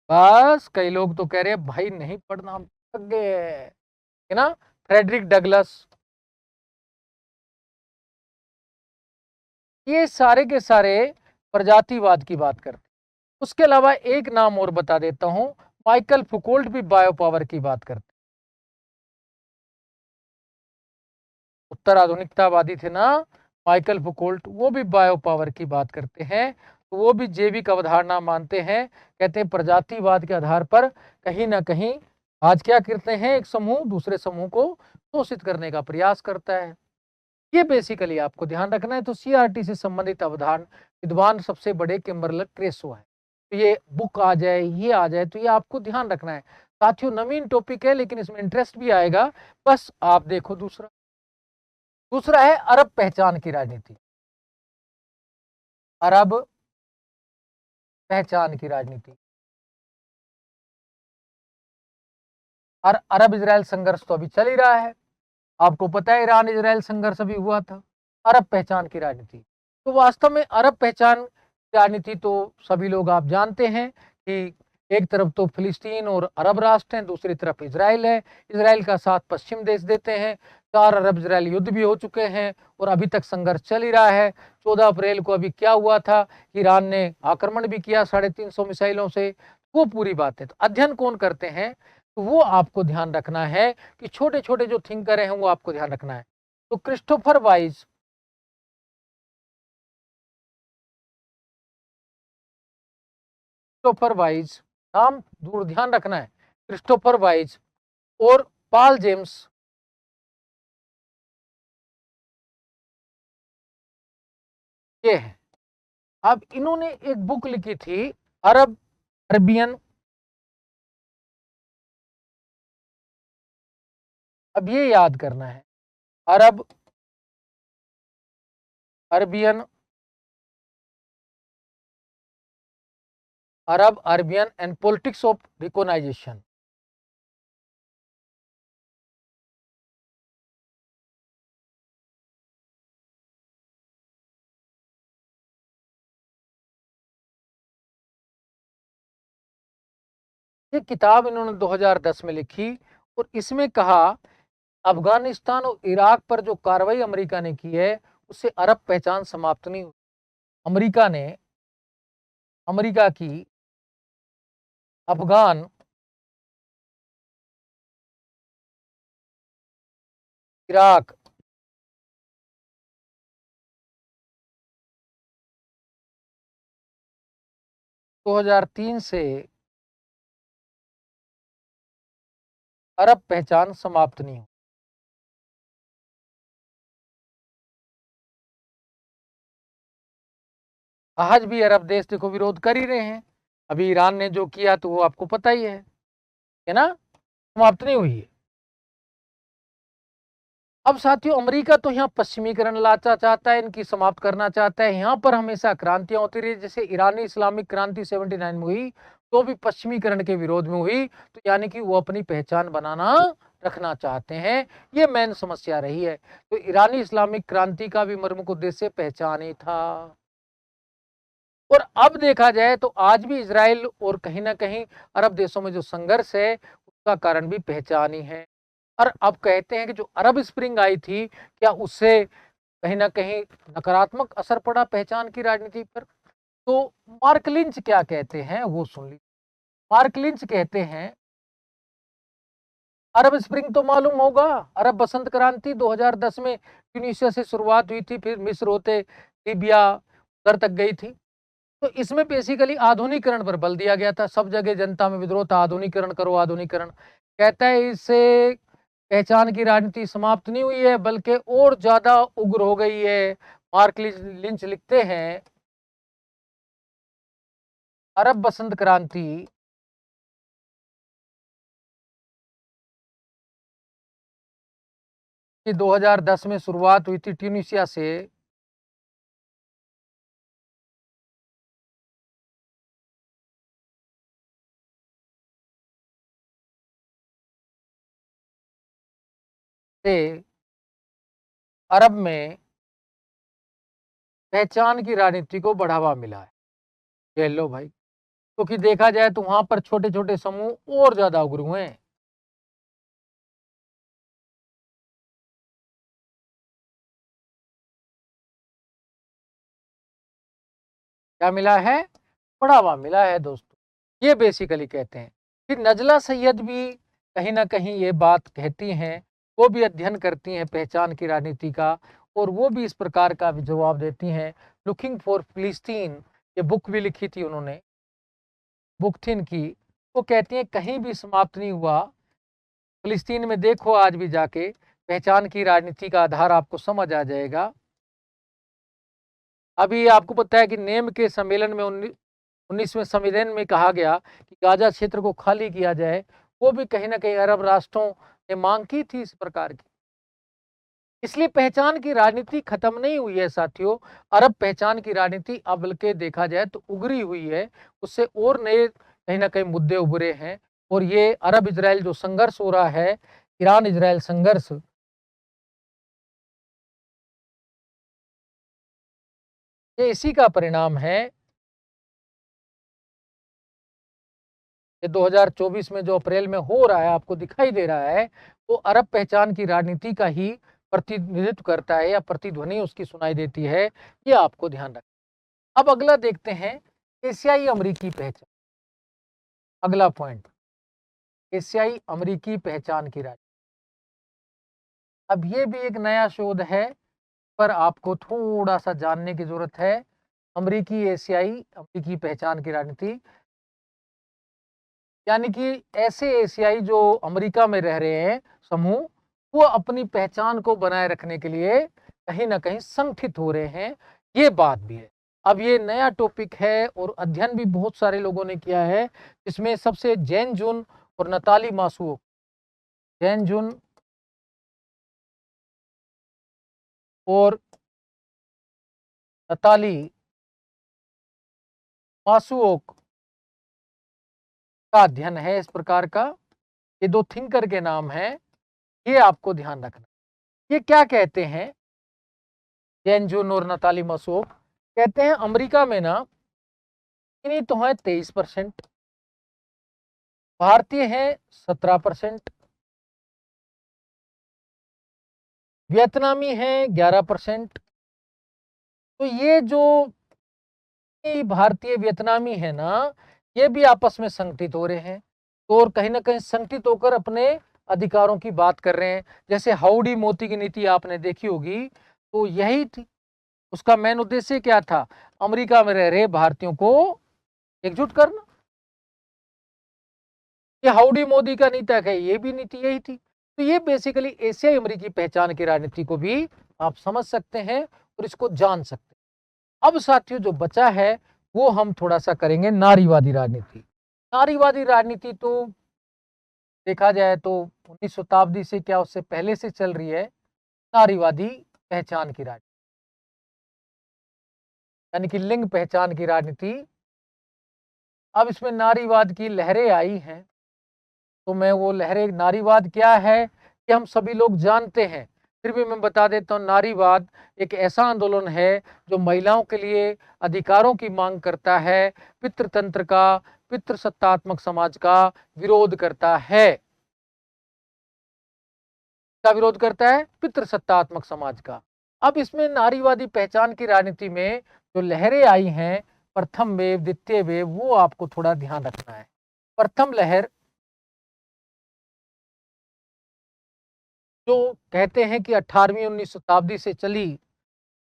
बस कई लोग तो कह रहे हैं भाई नहीं पढ़ना, हम थक गए है ना। फ्रेडरिक डगलस, ये सारे के सारे प्रजातिवाद की बात करते हैं। उसके अलावा एक नाम और बता देता हूं, माइकल फुकोल्ट भी बायो पावर की बात करते हैं। उत्तर आधुनिकतावादी थे ना माइकल फुकोल्ट, वो भी बायो पावर की बात करते हैं। तो वो भी जैविक अवधारणा मानते हैं। कहते हैं प्रजातिवाद के आधार पर कहीं ना कहीं आज क्या करते हैं, एक समूह दूसरे समूह को शोषित करने का प्रयास करता है। ये बेसिकली आपको ध्यान रखना है। तो CRT से संबंधित अवधारण विद्वान सबसे बड़े किम्बरले क्रेसो है। तो ये बुक आ जाए, ये आ जाए, तो ये आपको ध्यान रखना है साथियों। नवीन टॉपिक है लेकिन इसमें इंटरेस्ट भी आएगा, बस आप देखो। दूसरा है अरब पहचान की राजनीति। अरब पहचान की राजनीति। और अरब इजराइल संघर्ष तो अभी चल ही रहा है, आपको पता है ईरान इजराइल संघर्ष अभी हुआ था। अरब पहचान की राजनीति, तो वास्तव में अरब पहचान की राजनीति तो सभी लोग आप जानते हैं कि एक तरफ तो फिलिस्तीन और अरब राष्ट्र हैं, दूसरी तरफ इजराइल है। इजराइल का साथ पश्चिम देश देते हैं। 4 अरब इजराइल युद्ध भी हो चुके हैं और अभी तक संघर्ष चल ही रहा है। 14 अप्रैल को अभी क्या हुआ था, ईरान ने आक्रमण भी किया 350 मिसाइलों से, वो पूरी बात है। तो अध्ययन कौन करते हैं, तो वो आपको ध्यान रखना है कि छोटे छोटे जो थिंकर हैं वो आपको ध्यान रखना है। तो क्रिस्टोफर वाइज नाम दूर ध्यान रखना है, क्रिस्टोफर वाइज और पॉल जेम्स, ये है। अब इन्होंने एक बुक लिखी थी, अरब अरबियन। अब ये याद करना है, Arab Arabian, Arab Arabian and politics of recognization. ये किताब इन्होंने 2010 में लिखी और इसमें कहा अफगानिस्तान और इराक पर जो कार्रवाई अमेरिका ने की है उससे अरब पहचान समाप्त नहीं हुई। अमेरिका की अफगान, इराक, 2003 से अरब पहचान समाप्त नहीं हुई। आज भी अरब देश देखो विरोध कर ही रहे हैं। अभी ईरान ने जो किया तो वो आपको पता ही है ना, समाप्त नहीं हुई है। अब साथियों अमेरिका तो यहाँ पश्चिमीकरण लाना चाहता है, इनकी समाप्त करना चाहता है। यहाँ पर हमेशा क्रांतियां होती रही, जैसे ईरानी इस्लामिक क्रांति 79 में हुई तो भी पश्चिमीकरण के विरोध में हुई, तो यानी कि वो अपनी पहचान बनाना रखना चाहते हैं। ये मेन समस्या रही है। तो ईरानी इस्लामिक क्रांति का भी मर्म उद्देश्य पहचान ही था। और अब देखा जाए तो आज भी इजराइल और कहीं ना कहीं अरब देशों में जो संघर्ष है उसका कारण भी पहचान ही है। और अब कहते हैं कि जो अरब स्प्रिंग आई थी, क्या उससे कहीं ना कहीं नकारात्मक असर पड़ा पहचान की राजनीति पर। तो मार्क लिंच क्या कहते हैं वो सुन लीजिए। मार्क लिंच कहते हैं, अरब स्प्रिंग तो मालूम होगा, अरब बसंत क्रांति 2010 में ट्यूनीशिया से शुरुआत हुई थी, फिर मिस्र होते लीबिया उधर तक गई थी। तो इसमें बेसिकली आधुनिकरण पर बल दिया गया था, सब जगह जनता में विद्रोह था, आधुनिकरण करो आधुनिकरण। कहता है इससे पहचान की राजनीति समाप्त नहीं हुई है बल्कि और ज्यादा उग्र हो गई है। मार्क लिंच लिखते हैं, अरब बसंत क्रांति की 2010 में शुरुआत हुई थी ट्यूनीशिया से अरब में पहचान की राजनीति को बढ़ावा मिला है। ये लो भाई, क्योंकि देखा जाए तो वहां पर छोटे छोटे समूह और ज्यादा उग्र हुए हैं। क्या मिला है, बढ़ावा मिला है दोस्तों, ये बेसिकली कहते हैं। फिर नजला सैयद भी कहीं ना कहीं ये बात कहती हैं, वो भी अध्ययन करती हैं पहचान की राजनीति का और वो भी इस प्रकार का भी जवाब देती हैं। लुकिंग फॉर फिलिस्तीन, ये बुक भी लिखी थी उन्होंने, बुकथिन की। वो कहती हैं कहीं भी समाप्त नहीं हुआ, फिलिस्तीन में देखो आज भी जाके, पहचान की राजनीति का आधार आपको समझ आ जाएगा। अभी आपको पता है कि नेम के सम्मेलन में 19वें संविधान में कहा गया कि गाजा क्षेत्र को खाली किया जाए, वो भी कहीं ना कहीं अरब राष्ट्रों ने मांग की थी इस प्रकार की। इसलिए पहचान की राजनीति खत्म नहीं हुई है साथियों। अरब पहचान की राजनीति अब बल्कि देखा जाए तो उगरी हुई है, उससे और नए कहीं ना कहीं मुद्दे उभरे हैं। और ये अरब इजराइल जो संघर्ष हो रहा है, ईरान इजराइल संघर्ष, ये इसी का परिणाम है। ये 2024 में जो अप्रैल में हो रहा है, आपको दिखाई दे रहा है, वो अरब पहचान की राजनीति का ही प्रतिनिधित्व करता है या प्रतिध्वनि उसकी सुनाई देती है। ये आपको ध्यान रखना। अब अगला देखते हैं, एशियाई अमेरिकी पहचान। अगला पॉइंट, एशियाई अमेरिकी पहचान की राजनीति। अब ये भी एक नया शोध है, पर आपको थोड़ा सा जानने की जरूरत है। अमेरिकी एशियाई अमेरिकी पहचान की राजनीति, यानी कि ऐसे एशियाई जो अमेरिका में रह रहे हैं समूह, वो अपनी पहचान को बनाए रखने के लिए कहीं ना कहीं संगठित हो रहे हैं। ये बात भी है। अब ये नया टॉपिक है और अध्ययन भी बहुत सारे लोगों ने किया है, जिसमें सबसे जैन जुन और नताली मासुओक, जैन जुन और नताली मासुओक का अध्ययन है इस प्रकार का। ये दो थिंकर के नाम है, ये आपको ध्यान रखना। ये क्या कहते हैं, जैन जुन और नताली मासुओक कहते हैं अमेरिका में ना चीनी तो है 23%, भारतीय है 17%, वियतनामी है 11%। तो ये जो भारतीय वियतनामी है ना, ये भी आपस में संगठित हो रहे हैं। तो और कहीं ना कहीं संगठित होकर अपने अधिकारों की बात कर रहे हैं। जैसे हाउडी मोदी की नीति आपने देखी होगी, तो यही थी, उसका मेन उद्देश्य क्या था, अमेरिका में रह रहे भारतीयों को एकजुट करना। ये हाउडी मोदी का नीति है, ये भी नीति यही थी। तो ये बेसिकली एशियाई अमेरिकी पहचान की राजनीति को भी आप समझ सकते हैं और इसको जान सकते हैं। अब साथियों जो बचा है वो हम थोड़ा सा करेंगे नारीवादी राजनीति। नारीवादी राजनीति तो देखा जाए तो 19वीं शताब्दी से क्या उससे पहले से चल रही है नारीवादी पहचान की राजनीति, यानी कि लिंग पहचान की राजनीति। अब इसमें नारीवाद की लहरें आई हैं, तो मैं वो लहरें, नारीवाद क्या है कि हम सभी लोग जानते हैं, फिर भी मैं बता देता हूँ। नारीवाद एक ऐसा आंदोलन है जो महिलाओं के लिए अधिकारों की मांग करता है, पितृतंत्र का, पितृसत्तात्मक समाज का विरोध करता है। का विरोध करता है, पितृसत्तात्मक समाज का। अब इसमें नारीवादी पहचान की राजनीति में जो लहरें आई हैं, प्रथम वेव, द्वितीय वेव, वो आपको थोड़ा ध्यान रखना है। प्रथम लहर जो कहते हैं कि 18वीं 19 शताब्दी से चली,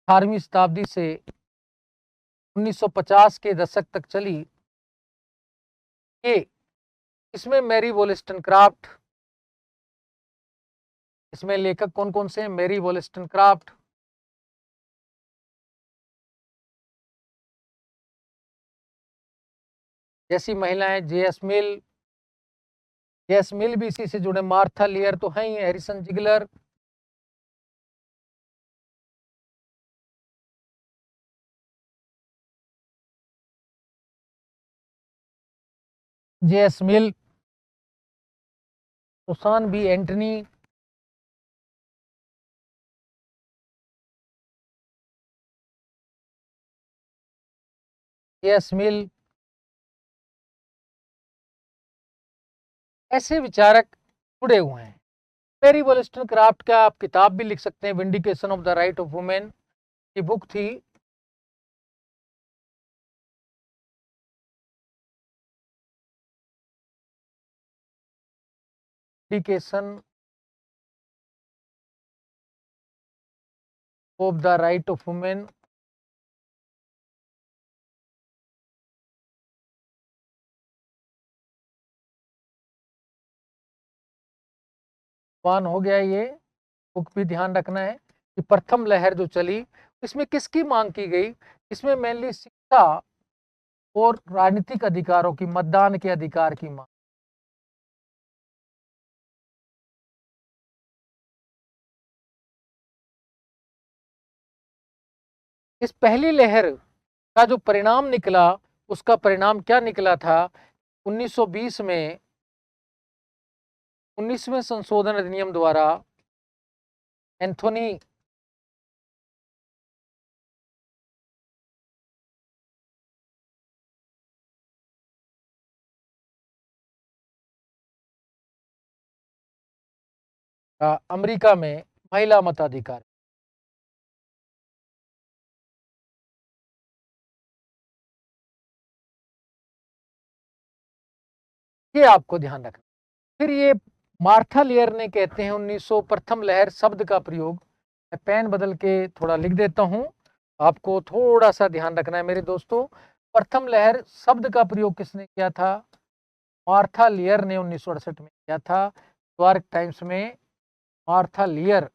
18वीं शताब्दी से 1950 के दशक तक चली, ये इसमें मैरी वोllस्टनक्राफ्ट, इसमें लेखक कौन कौन से हैं, मैरी वोllस्टनक्राफ्ट, जैसी महिलाएं, जेएस मिल भी इसी से जुड़े, मार्था लियर तो है ही, हैरिसन जिगलर, जेएस मिल, सुसान बी एंटनी, जेएस मिल, ऐसे विचारक जुड़े हुए हैं। मैरी वोllस्टनक्राफ्ट का आप किताब भी लिख सकते हैं, vindication of the right of women की बुक थी। Vindication of the right of women, one हो गया। ये बुक भी ध्यान रखना है कि प्रथम लहर जो चली, इसमें किसकी मांग की गई, इसमें मेनली शिक्षा और राजनीतिक अधिकारों की, मतदान के अधिकार की मांग। इस पहली लहर का जो परिणाम निकला, उसका परिणाम क्या निकला था? 1920 में 19वें संशोधन अधिनियम द्वारा एंथोनी का अमेरिका में महिला मताधिकार। ये आपको ध्यान रखना। फिर ये मार्था लेयर ने, कहते हैं 1900 प्रथम लहर शब्द का प्रयोग, मैं पेन बदल के थोड़ा लिख देता हूं, आपको थोड़ा सा ध्यान रखना है मेरे दोस्तों। प्रथम लहर शब्द का प्रयोग किसने किया था? मार्था लेयर ने 1968 में किया था। न्यूयॉर्क टाइम्स में मार्था लेयर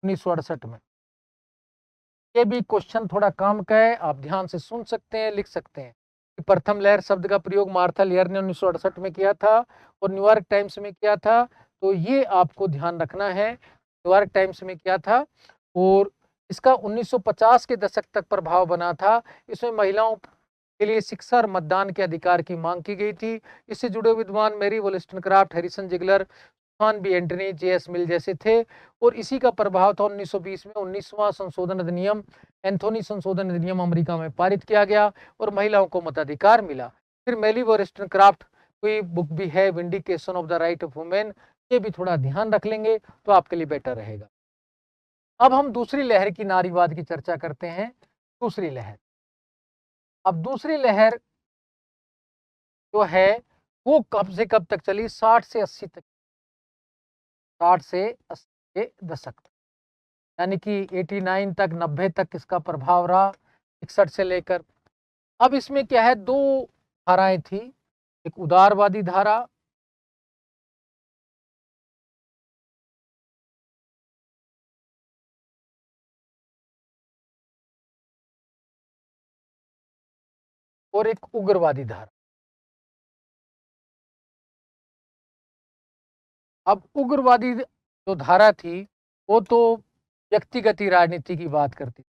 1968 में। ये भी क्वेश्चन थोड़ा काम का है, आप ध्यान से सुन सकते हैं, लिख सकते हैं कि प्रथम लहर शब्द का प्रयोग मार्था लेयर ने 1968 में किया था और न्यूयॉर्क टाइम्स में किया था। तो ये आपको ध्यान रखना है, न्यूयॉर्क टाइम्स में किया था और इसका 1950 के दशक तक प्रभाव बना था। इसमें महिलाओं के लिए शिक्षा और मतदान के अधिकार की मांग की गई थी। इससे जुड़े विद्वान Mary Wollstonecraft, Harrison Ziegler, John B Anthony, J S. Mill जैसे थे और इसी का प्रभाव था 1920 में 19वां संशोधन अधिनियम, एंथोनी संशोधन अधिनियम अमेरिका में पारित किया गया और महिलाओं को मताधिकार मिला। फिर मैरी वोllस्टोनक्राफ्ट कोई बुक भी है, vindication of the right of women, ये भी थोड़ा ध्यान रख लेंगे तो आपके लिए बेटर रहेगा। अब हम दूसरी लहर की, नारीवाद की चर्चा करते हैं। दूसरी लहर, अब दूसरी लहर जो है वो कब से कब तक चली? 60 से 80 तक, 60 से 80 के दशक तक, यानी कि 89 तक, 90 तक इसका प्रभाव रहा, 61 से लेकर। अब इसमें क्या है, दो धाराएं थी, एक उदारवादी धारा और एक उग्रवादी धारा। अब उग्रवादी जो धारा थी वो तो व्यक्तिगत ही राजनीति की बात करती,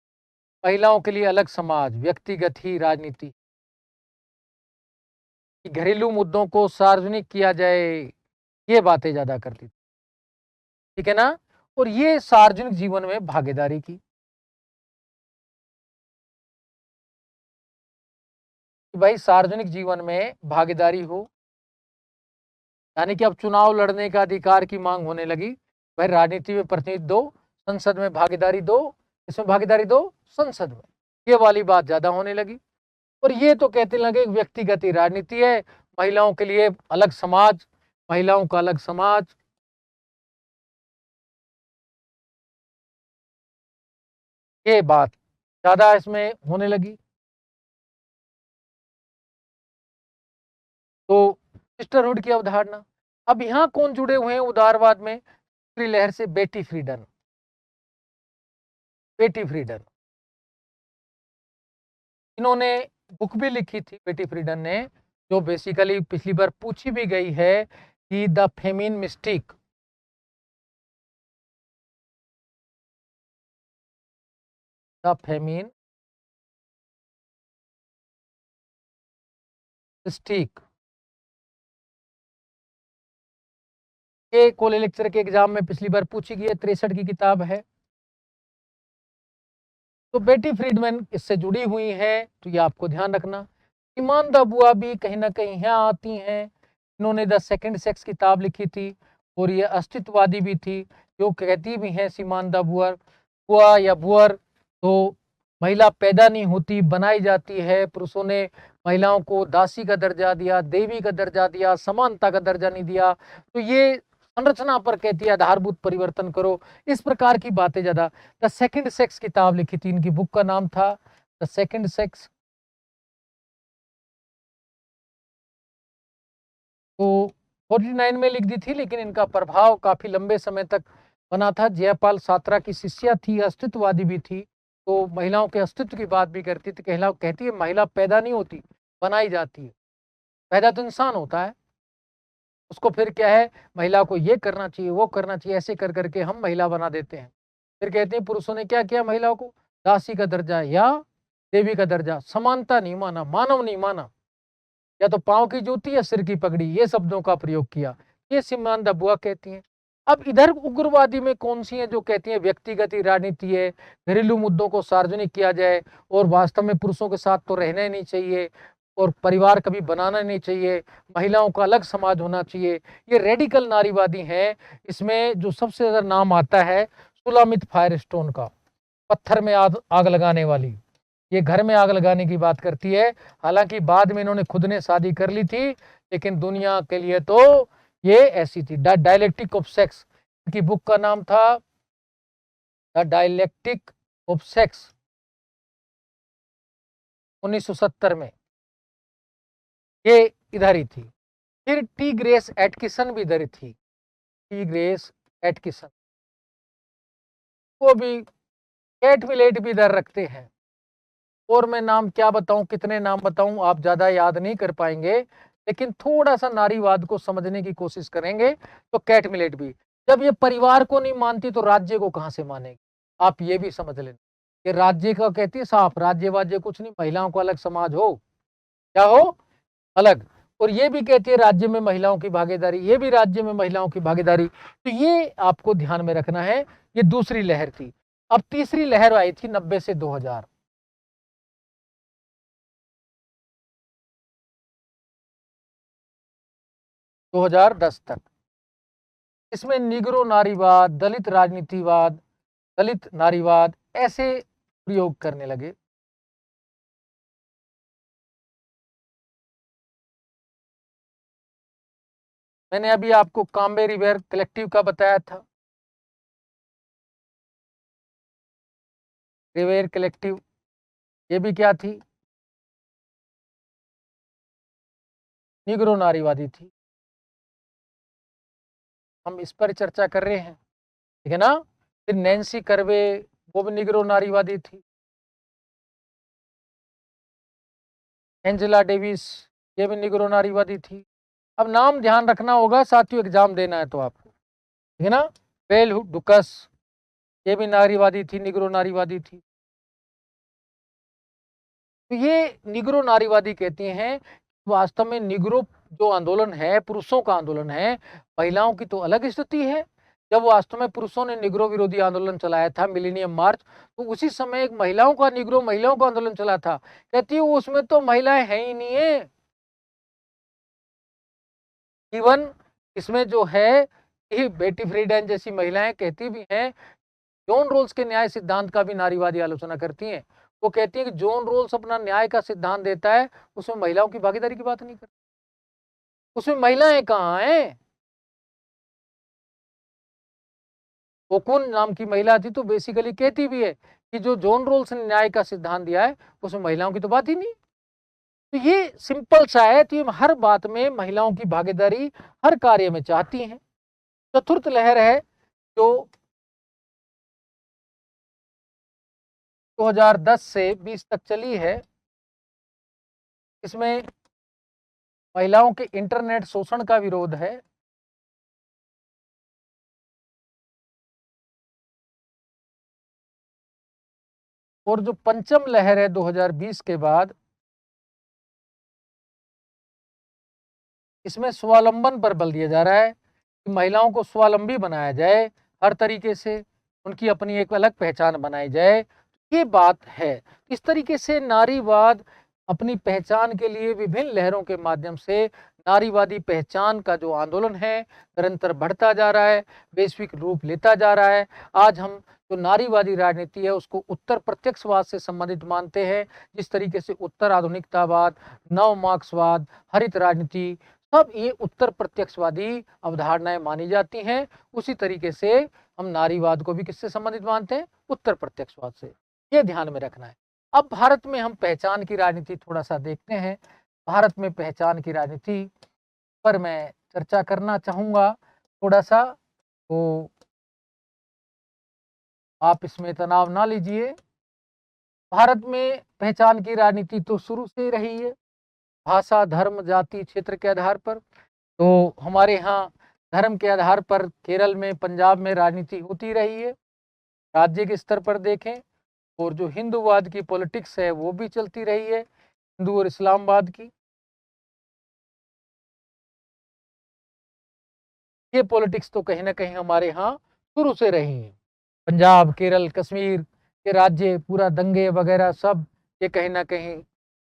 महिलाओं के लिए अलग समाज, व्यक्तिगत ही राजनीति, घरेलू मुद्दों को सार्वजनिक किया जाए, ये बातें ज्यादा करती थी, ठीक है ना। और ये सार्वजनिक जीवन में भागीदारी की, कि भाई सार्वजनिक जीवन में भागीदारी हो, यानी कि अब चुनाव लड़ने का अधिकार की मांग होने लगी। भाई राजनीति में प्रतिनिधि दो, संसद में भागीदारी दो, इसमें भागीदारी दो संसद में, ये वाली बात ज्यादा होने लगी। और ये तो कहते लगे व्यक्तिगत ही राजनीति है, महिलाओं के लिए अलग समाज, महिलाओं का अलग समाज, ये बात ज्यादा इसमें होने लगी। तो सिस्टरहुड की अवधारणा। अब यहां कौन जुड़े हुए हैं उदारवाद में? दूसरी लहर से बेटी फ्रीडन, बेटी फ्रीडन, इन्होंने बुक भी लिखी थी बेटी फ्रीडन ने, जो बेसिकली पिछली बार पूछी भी गई है कि the feminine mystique, the feminine mystique, ये कॉलेज लेक्चर के एग्जाम में पिछली बार पूछी गई है, 63 की किताब है। तो बेटी फ्रीडमैन इससे जुड़ी हुई है, तो ये आपको ध्यान रखना। ईमान द बुआ भी कहीं ना कहीं यहाँ आती हैं, इन्होंने द सेकंड सेक्स किताब लिखी थी और ये अस्तित्ववादी भी थी, जो कहती भी हैं सीमान द बुअर, बुआ या बुअर, तो महिला पैदा नहीं होती, बनाई जाती है, पुरुषों ने महिलाओं को दासी का दर्जा दिया, देवी का दर्जा दिया, समानता का दर्जा नहीं दिया, तो ये संरचना पर कहती है आधारभूत परिवर्तन करो, इस प्रकार की बातें ज्यादा। द सेकंड सेक्स किताब लिखी थी, इनकी बुक का नाम था द सेकंड सेक्स। तो 49 में लिख दी थी, लेकिन इनका प्रभाव काफी लंबे समय तक बना था। जयपाल सात्रा की शिष्या थी, अस्तित्ववादी भी थी, तो महिलाओं के अस्तित्व की बात भी करती थी। कहती है महिला पैदा नहीं होती, बनाई जाती है। पैदा तो इंसान होता है, उसको फिर क्या है, महिला को ये करना चाहिए, वो करना चाहिए, ऐसे कर करके हम महिला बना देते हैं। फिर कहते हैं पुरुषों ने क्या किया, महिलाओं को दासी का दर्जा या देवी का दर्जा, समानता नहीं माना, मानव नहीं माना, या तो पांव की जूती या सिर की पगड़ी, ये शब्दों का प्रयोग किया। ये सिमोन द बुआ कहती हैं। अब इधर उग्रवादी में कौन सी है जो कहती है व्यक्तिगत राजनीति है, घरेलू मुद्दों को सार्वजनिक किया जाए, और वास्तव में पुरुषों के साथ तो रहना ही नहीं चाहिए, और परिवार कभी बनाना नहीं चाहिए, महिलाओं का अलग समाज होना चाहिए। ये रेडिकल नारीवादी हैं। इसमें जो सबसे ज्यादा नाम आता है सुलामित फायरस्टोन का, पत्थर में आग लगाने वाली, ये घर में आग लगाने की बात करती है। हालांकि बाद में इन्होंने खुद ने शादी कर ली थी, लेकिन दुनिया के लिए तो ये ऐसी थी। द डायलेक्टिक ऑफ सेक्स, इनकी बुक का नाम था द डायलेक्टिक ऑफ सेक्स, 1970 में। ये इधर ही थी। फिर टी ग्रेस एटकिसन भी इधर ही थी। टी ग्रेस एटकिसन वो भी, कैट विलेट भी इधर रखते हैं। और मैं नाम क्या बताऊं, कितने नाम बताऊं, आप ज्यादा याद नहीं कर पाएंगे, लेकिन थोड़ा सा नारीवाद को समझने की कोशिश करेंगे तो कैट मिलेट भी। जब ये परिवार को नहीं मानती तो राज्य को कहां से मानेगी, आप ये भी समझ लेना। कि राज्य का कहती है साफ, राज्य वाज्य कुछ नहीं, महिलाओं को अलग समाज हो, क्या हो, अलग। और ये भी कहती है राज्य में महिलाओं की भागीदारी, ये भी राज्य में महिलाओं की भागीदारी। तो ये आपको ध्यान में रखना है। ये दूसरी लहर थी। अब तीसरी लहर आई थी 90 से 2000, 2010 तक। इसमें निग्रो नारीवाद, दलित राजनीतिवाद, दलित नारीवाद ऐसे प्रयोग करने लगे। मैंने अभी आपको काम्बे रिवेर कलेक्टिव का बताया था, रिवेर कलेक्टिव, ये भी क्या थी, निग्रो नारीवादी थी। हम इस पर चर्चा कर रहे हैं, ठीक है ना। फिर नैन्सी कर्वे, वो भी निग्रो नारीवादी थी। एंजेला डेविस, ये भी निग्रो नारीवादी थी। अब नाम ध्यान रखना होगा साथियों, एग्जाम देना है तो आपको, ठीक है ना। बेल डुकस, ये भी नारीवादी थी, निग्रो नारीवादी थी। तो ये निग्रो नारीवादी कहते हैं वास्तव में निग्रो जो आंदोलन है पुरुषों का आंदोलन है, महिलाओं की तो अलग स्थिति है। जब वास्तव में पुरुषों ने निग्रो विरोधी आंदोलन चलाया था, मिलेनियम मार्च, तो उसी समय एक महिलाओं का, निग्रो महिलाओं का आंदोलन चला था। कहती है उसमें तो महिलाएं है ही नहीं है। इवन इसमें जो है कि बेटी फ्रीडेन जैसी महिलाएं कहती भी हैं, जॉन रोल्स के न्याय सिद्धांत का भी नारीवादी आलोचना करती हैं। वो कहती है कि जॉन रोल्स अपना न्याय का सिद्धांत देता है, उसमें महिलाओं की भागीदारी की बात नहीं करता, उसमें महिलाएं कहाँ हैं। ओकुन नाम की महिला थी, तो बेसिकली कहती भी है कि जो जॉन रोल्स ने न्याय का सिद्धांत दिया है उसमें महिलाओं की तो बात ही नहीं। तो ये सिंपल सा है, तो ये हर बात में महिलाओं की भागीदारी हर कार्य में चाहती हैं। चतुर्थ लहर है जो 2010 से 20 तक चली है। इसमें महिलाओं के इंटरनेट शोषण का विरोध है। और जो पंचम लहर है 2020 के बाद, इसमें स्वावलंबन पर बल दिया जा रहा है कि महिलाओं को स्वावलंबी बनाया जाए, हर तरीके से उनकी अपनी एक अलग पहचान बनाई जाए, ये बात है। इस तरीके से नारीवाद अपनी पहचान के लिए विभिन्न लहरों के माध्यम से नारीवादी पहचान का जो आंदोलन है निरंतर बढ़ता जा रहा है, वैश्विक रूप लेता जा रहा है। आज हम जो नारीवादी राजनीति है उसको उत्तर प्रत्यक्षवाद से संबंधित मानते हैं। जिस तरीके से उत्तर आधुनिकतावाद, नव मार्क्सवाद, हरित राजनीति, सब ये उत्तर प्रत्यक्षवादी अवधारणाएं मानी जाती हैं। उसी तरीके से हम नारीवाद को भी किससे संबंधित मानते हैं, उत्तर प्रत्यक्षवाद से। ये ध्यान में रखना है। अब भारत में हम पहचान की राजनीति थोड़ा सा देखते हैं। भारत में पहचान की राजनीति पर मैं चर्चा करना चाहूंगा थोड़ा सा, तो आप इसमें तनाव ना लीजिए। भारत में पहचान की राजनीति तो शुरू से ही रही है, भाषा, धर्म, जाति, क्षेत्र के आधार पर। तो हमारे यहाँ धर्म के आधार पर केरल में, पंजाब में राजनीति होती रही है। राज्य के स्तर पर देखें, और जो हिंदूवाद की पॉलिटिक्स है वो भी चलती रही है, हिंदू और इस्लामवाद की। ये पॉलिटिक्स तो कहीं ना कहीं हमारे यहाँ शुरू से रही है। पंजाब, केरल, कश्मीर के राज्य, पूरा दंगे वगैरह सब, ये कहीं ना कहीं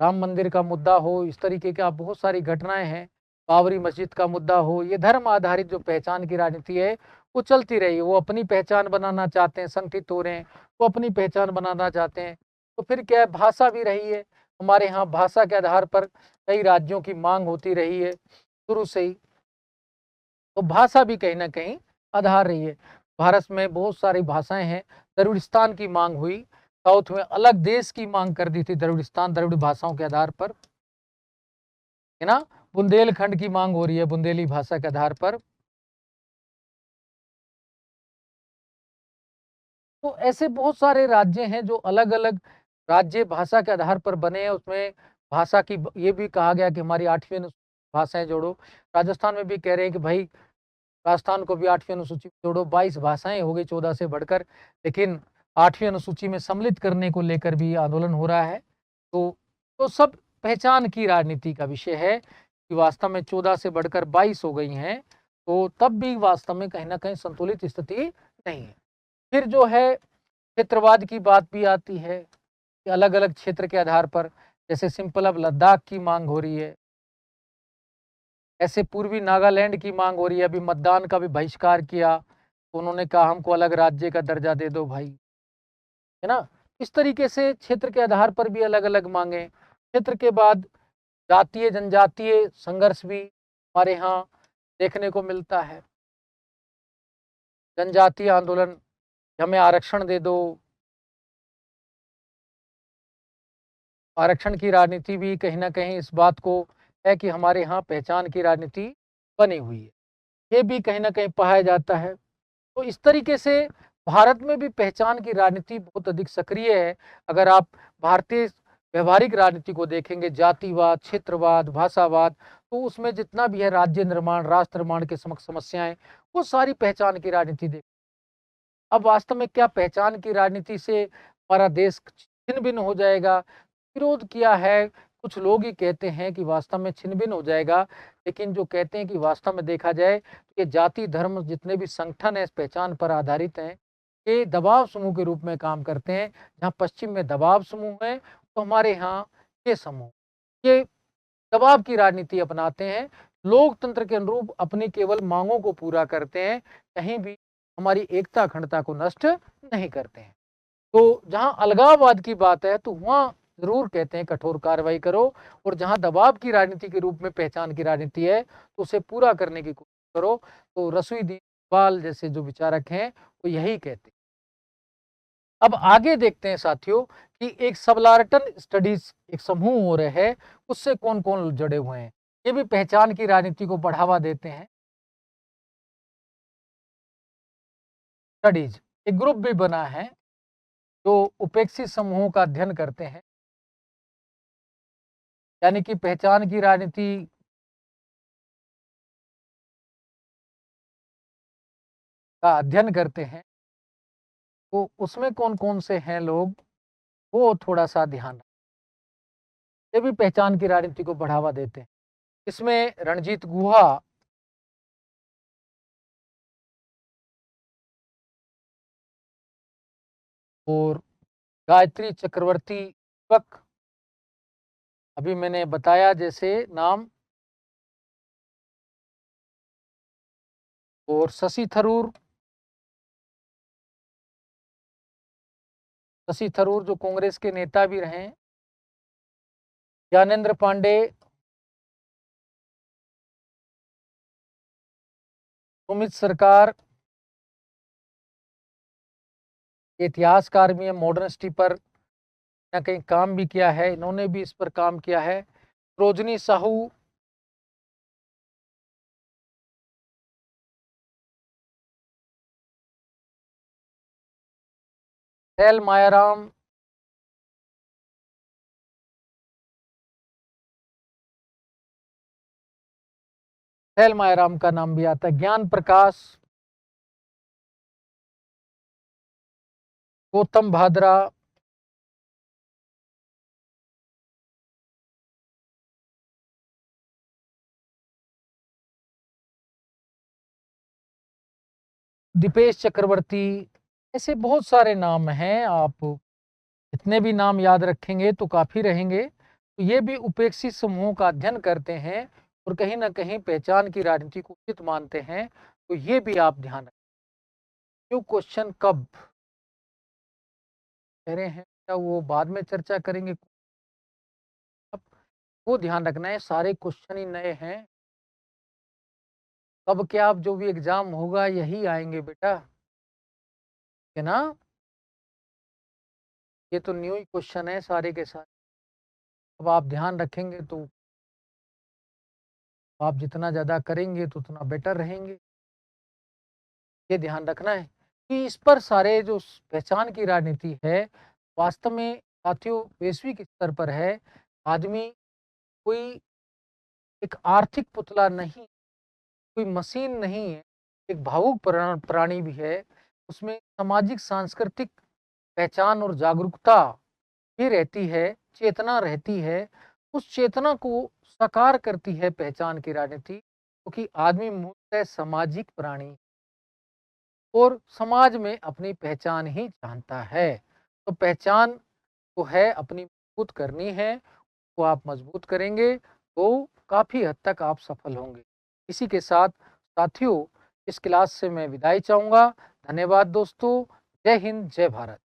राम मंदिर का मुद्दा हो, इस तरीके का बहुत सारी घटनाएं हैं, बाबरी मस्जिद का मुद्दा हो, ये धर्म आधारित जो पहचान की राजनीति है वो चलती रही है। वो अपनी पहचान बनाना चाहते हैं, संगठित हो रहे हैं, वो अपनी पहचान बनाना चाहते हैं। तो फिर क्या है, भाषा भी रही है हमारे यहाँ, भाषा के आधार पर कई राज्यों की मांग होती रही है शुरू से ही। तो भाषा भी कहीं ना कहीं आधार रही है। भारत में बहुत सारी भाषाएं हैं। द्रविड़स्तान की मांग हुई, साउथ में अलग देश की मांग कर दी थी द्रविड़स्तान, द्रविड़ भाषाओं के आधार पर, है ना। बुंदेलखंड की मांग हो रही है बुंदेली भाषा के आधार पर। तो ऐसे बहुत सारे राज्य हैं जो अलग अलग राज्य भाषा के आधार पर बने हैं। उसमें भाषा की ये भी कहा गया कि हमारी 8वीं भाषाएं जोड़ो। राजस्थान में भी कह रहे हैं कि भाई राजस्थान को भी 8वीं अनुसूची में जोड़ो। 22 भाषाएं हो गई 14 से बढ़कर, लेकिन 8वीं अनुसूची में सम्मिलित करने को लेकर भी आंदोलन हो रहा है। तो सब पहचान की राजनीति का विषय है कि वास्तव में 14 से बढ़कर 22 हो गई हैं, तो तब भी वास्तव में कहीं ना कहीं संतुलित स्थिति नहीं है। फिर जो है क्षेत्रवाद की बात भी आती है कि अलग अलग क्षेत्र के आधार पर, जैसे सिंपल अब लद्दाख की मांग हो रही है, ऐसे पूर्वी नागालैंड की मांग हो रही है। अभी मतदान का भी बहिष्कार किया, तो उन्होंने कहा हमको अलग राज्य का दर्जा दे दो भाई, है ना। इस तरीके से क्षेत्र के आधार पर भी अलग अलग मांगे। क्षेत्र के बाद जातीय जनजातीय संघर्ष भी हमारे यहाँ देखने को मिलता है। जनजातीय आंदोलन, हमें आरक्षण दे दो। आरक्षण की राजनीति भी कहीं ना कहीं इस बात को है कि हमारे यहाँ पहचान की राजनीति बनी हुई है, ये भी कहीं ना कहीं पाया जाता है। तो इस तरीके से भारत में भी पहचान की राजनीति बहुत अधिक सक्रिय है। अगर आप भारतीय व्यवहारिक राजनीति को देखेंगे, जातिवाद, क्षेत्रवाद, भाषावाद, तो उसमें जितना भी है राज्य निर्माण, राष्ट्र निर्माण के समक्ष समस्याएं, वो सारी पहचान की राजनीति देख। अब वास्तव में क्या पहचान की राजनीति से हमारा देश छिन्न भिन्न हो जाएगा? विरोध किया है, कुछ लोग ही कहते हैं कि वास्तव में छिन्न भिन्न हो जाएगा, लेकिन जो कहते हैं कि वास्तव में देखा जाए तो ये जाति धर्म जितने भी संगठन है इस पहचान पर आधारित हैं, ये दबाव समूह के रूप में काम करते हैं। जहाँ पश्चिम में दबाव समूह है, तो हमारे यहाँ ये समूह, ये दबाव की राजनीति अपनाते हैं, लोकतंत्र के अनुरूप अपनी केवल मांगों को पूरा करते हैं, कहीं भी हमारी एकता अखंडता को नष्ट नहीं करते हैं। तो जहां अलगाववाद की बात है तो वहां जरूर कहते हैं कठोर कार्रवाई करो, और जहां दबाव की राजनीति के रूप में पहचान की राजनीति है तो उसे पूरा करने की कोशिश करो। तो रसोई दीवाल जैसे जो विचारक हैं वो यही कहते हैं। अब आगे देखते हैं साथियों कि एक सबलार्टन स्टडीज एक समूह हो रहे हैं, उससे कौन कौन जुड़े हुए हैं, ये भी पहचान की राजनीति को बढ़ावा देते हैं। स्टडीज एक ग्रुप भी बना है जो उपेक्षित समूहों का अध्ययन करते हैं, यानी कि पहचान की राजनीति का अध्ययन करते हैं। तो उसमें कौन कौन से हैं लोग, वो थोड़ा सा ध्यान रखें। ये भी पहचान की राजनीति को बढ़ावा देते हैं। इसमें रणजीत गुहा, और गायत्री चक्रवर्ती दीपक, अभी मैंने बताया जैसे नाम, और शशि थरूर, शशि थरूर जो कांग्रेस के नेता भी रहे, ज्ञानेंद्र पांडे, सुमित सरकार, इतिहासकार भी हैं, मॉडर्निस्टी पर ना कहीं काम भी किया है, इन्होंने भी इस पर काम किया है। रोजनी साहू, एल मायाराम, शैल मायाराम का नाम भी आता है, ज्ञान प्रकाश, गौतम भादरा, दीपेश चक्रवर्ती, ऐसे बहुत सारे नाम हैं। आप इतने भी नाम याद रखेंगे तो काफी रहेंगे। तो ये भी उपेक्षित समूहों का अध्ययन करते हैं और कहीं ना कहीं पहचान की राजनीति को उचित मानते हैं। तो ये भी आप ध्यान रखें। क्यों क्वेश्चन कब कह रहे हैं क्या वो बाद में चर्चा करेंगे, वो ध्यान रखना है। सारे क्वेश्चन ही नए हैं। कब क्या अब जो भी एग्जाम होगा यही आएंगे बेटा, है ना। ये तो न्यू ही क्वेश्चन है सारे के सारे। अब आप ध्यान रखेंगे तो आप जितना ज़्यादा करेंगे तो उतना बेटर रहेंगे। ये ध्यान रखना है कि इस पर सारे जो पहचान की राजनीति है वास्तव में साथियों वैश्विक स्तर पर है। आदमी कोई एक आर्थिक पुतला नहीं, कोई मशीन नहीं है, एक भावुक प्राणी भी है। उसमें सामाजिक सांस्कृतिक पहचान और जागरूकता भी रहती है, चेतना रहती है। उस चेतना को साकार करती है पहचान की राजनीति, क्योंकि आदमी मूलतः सामाजिक प्राणी और समाज में अपनी पहचान ही जानता है। तो पहचान को है अपनी मजबूत करनी है, वो आप मजबूत करेंगे तो काफ़ी हद तक आप सफल होंगे। इसी के साथ साथियों इस क्लास से मैं विदाई चाहूँगा। धन्यवाद दोस्तों। जय हिंद, जय भारत।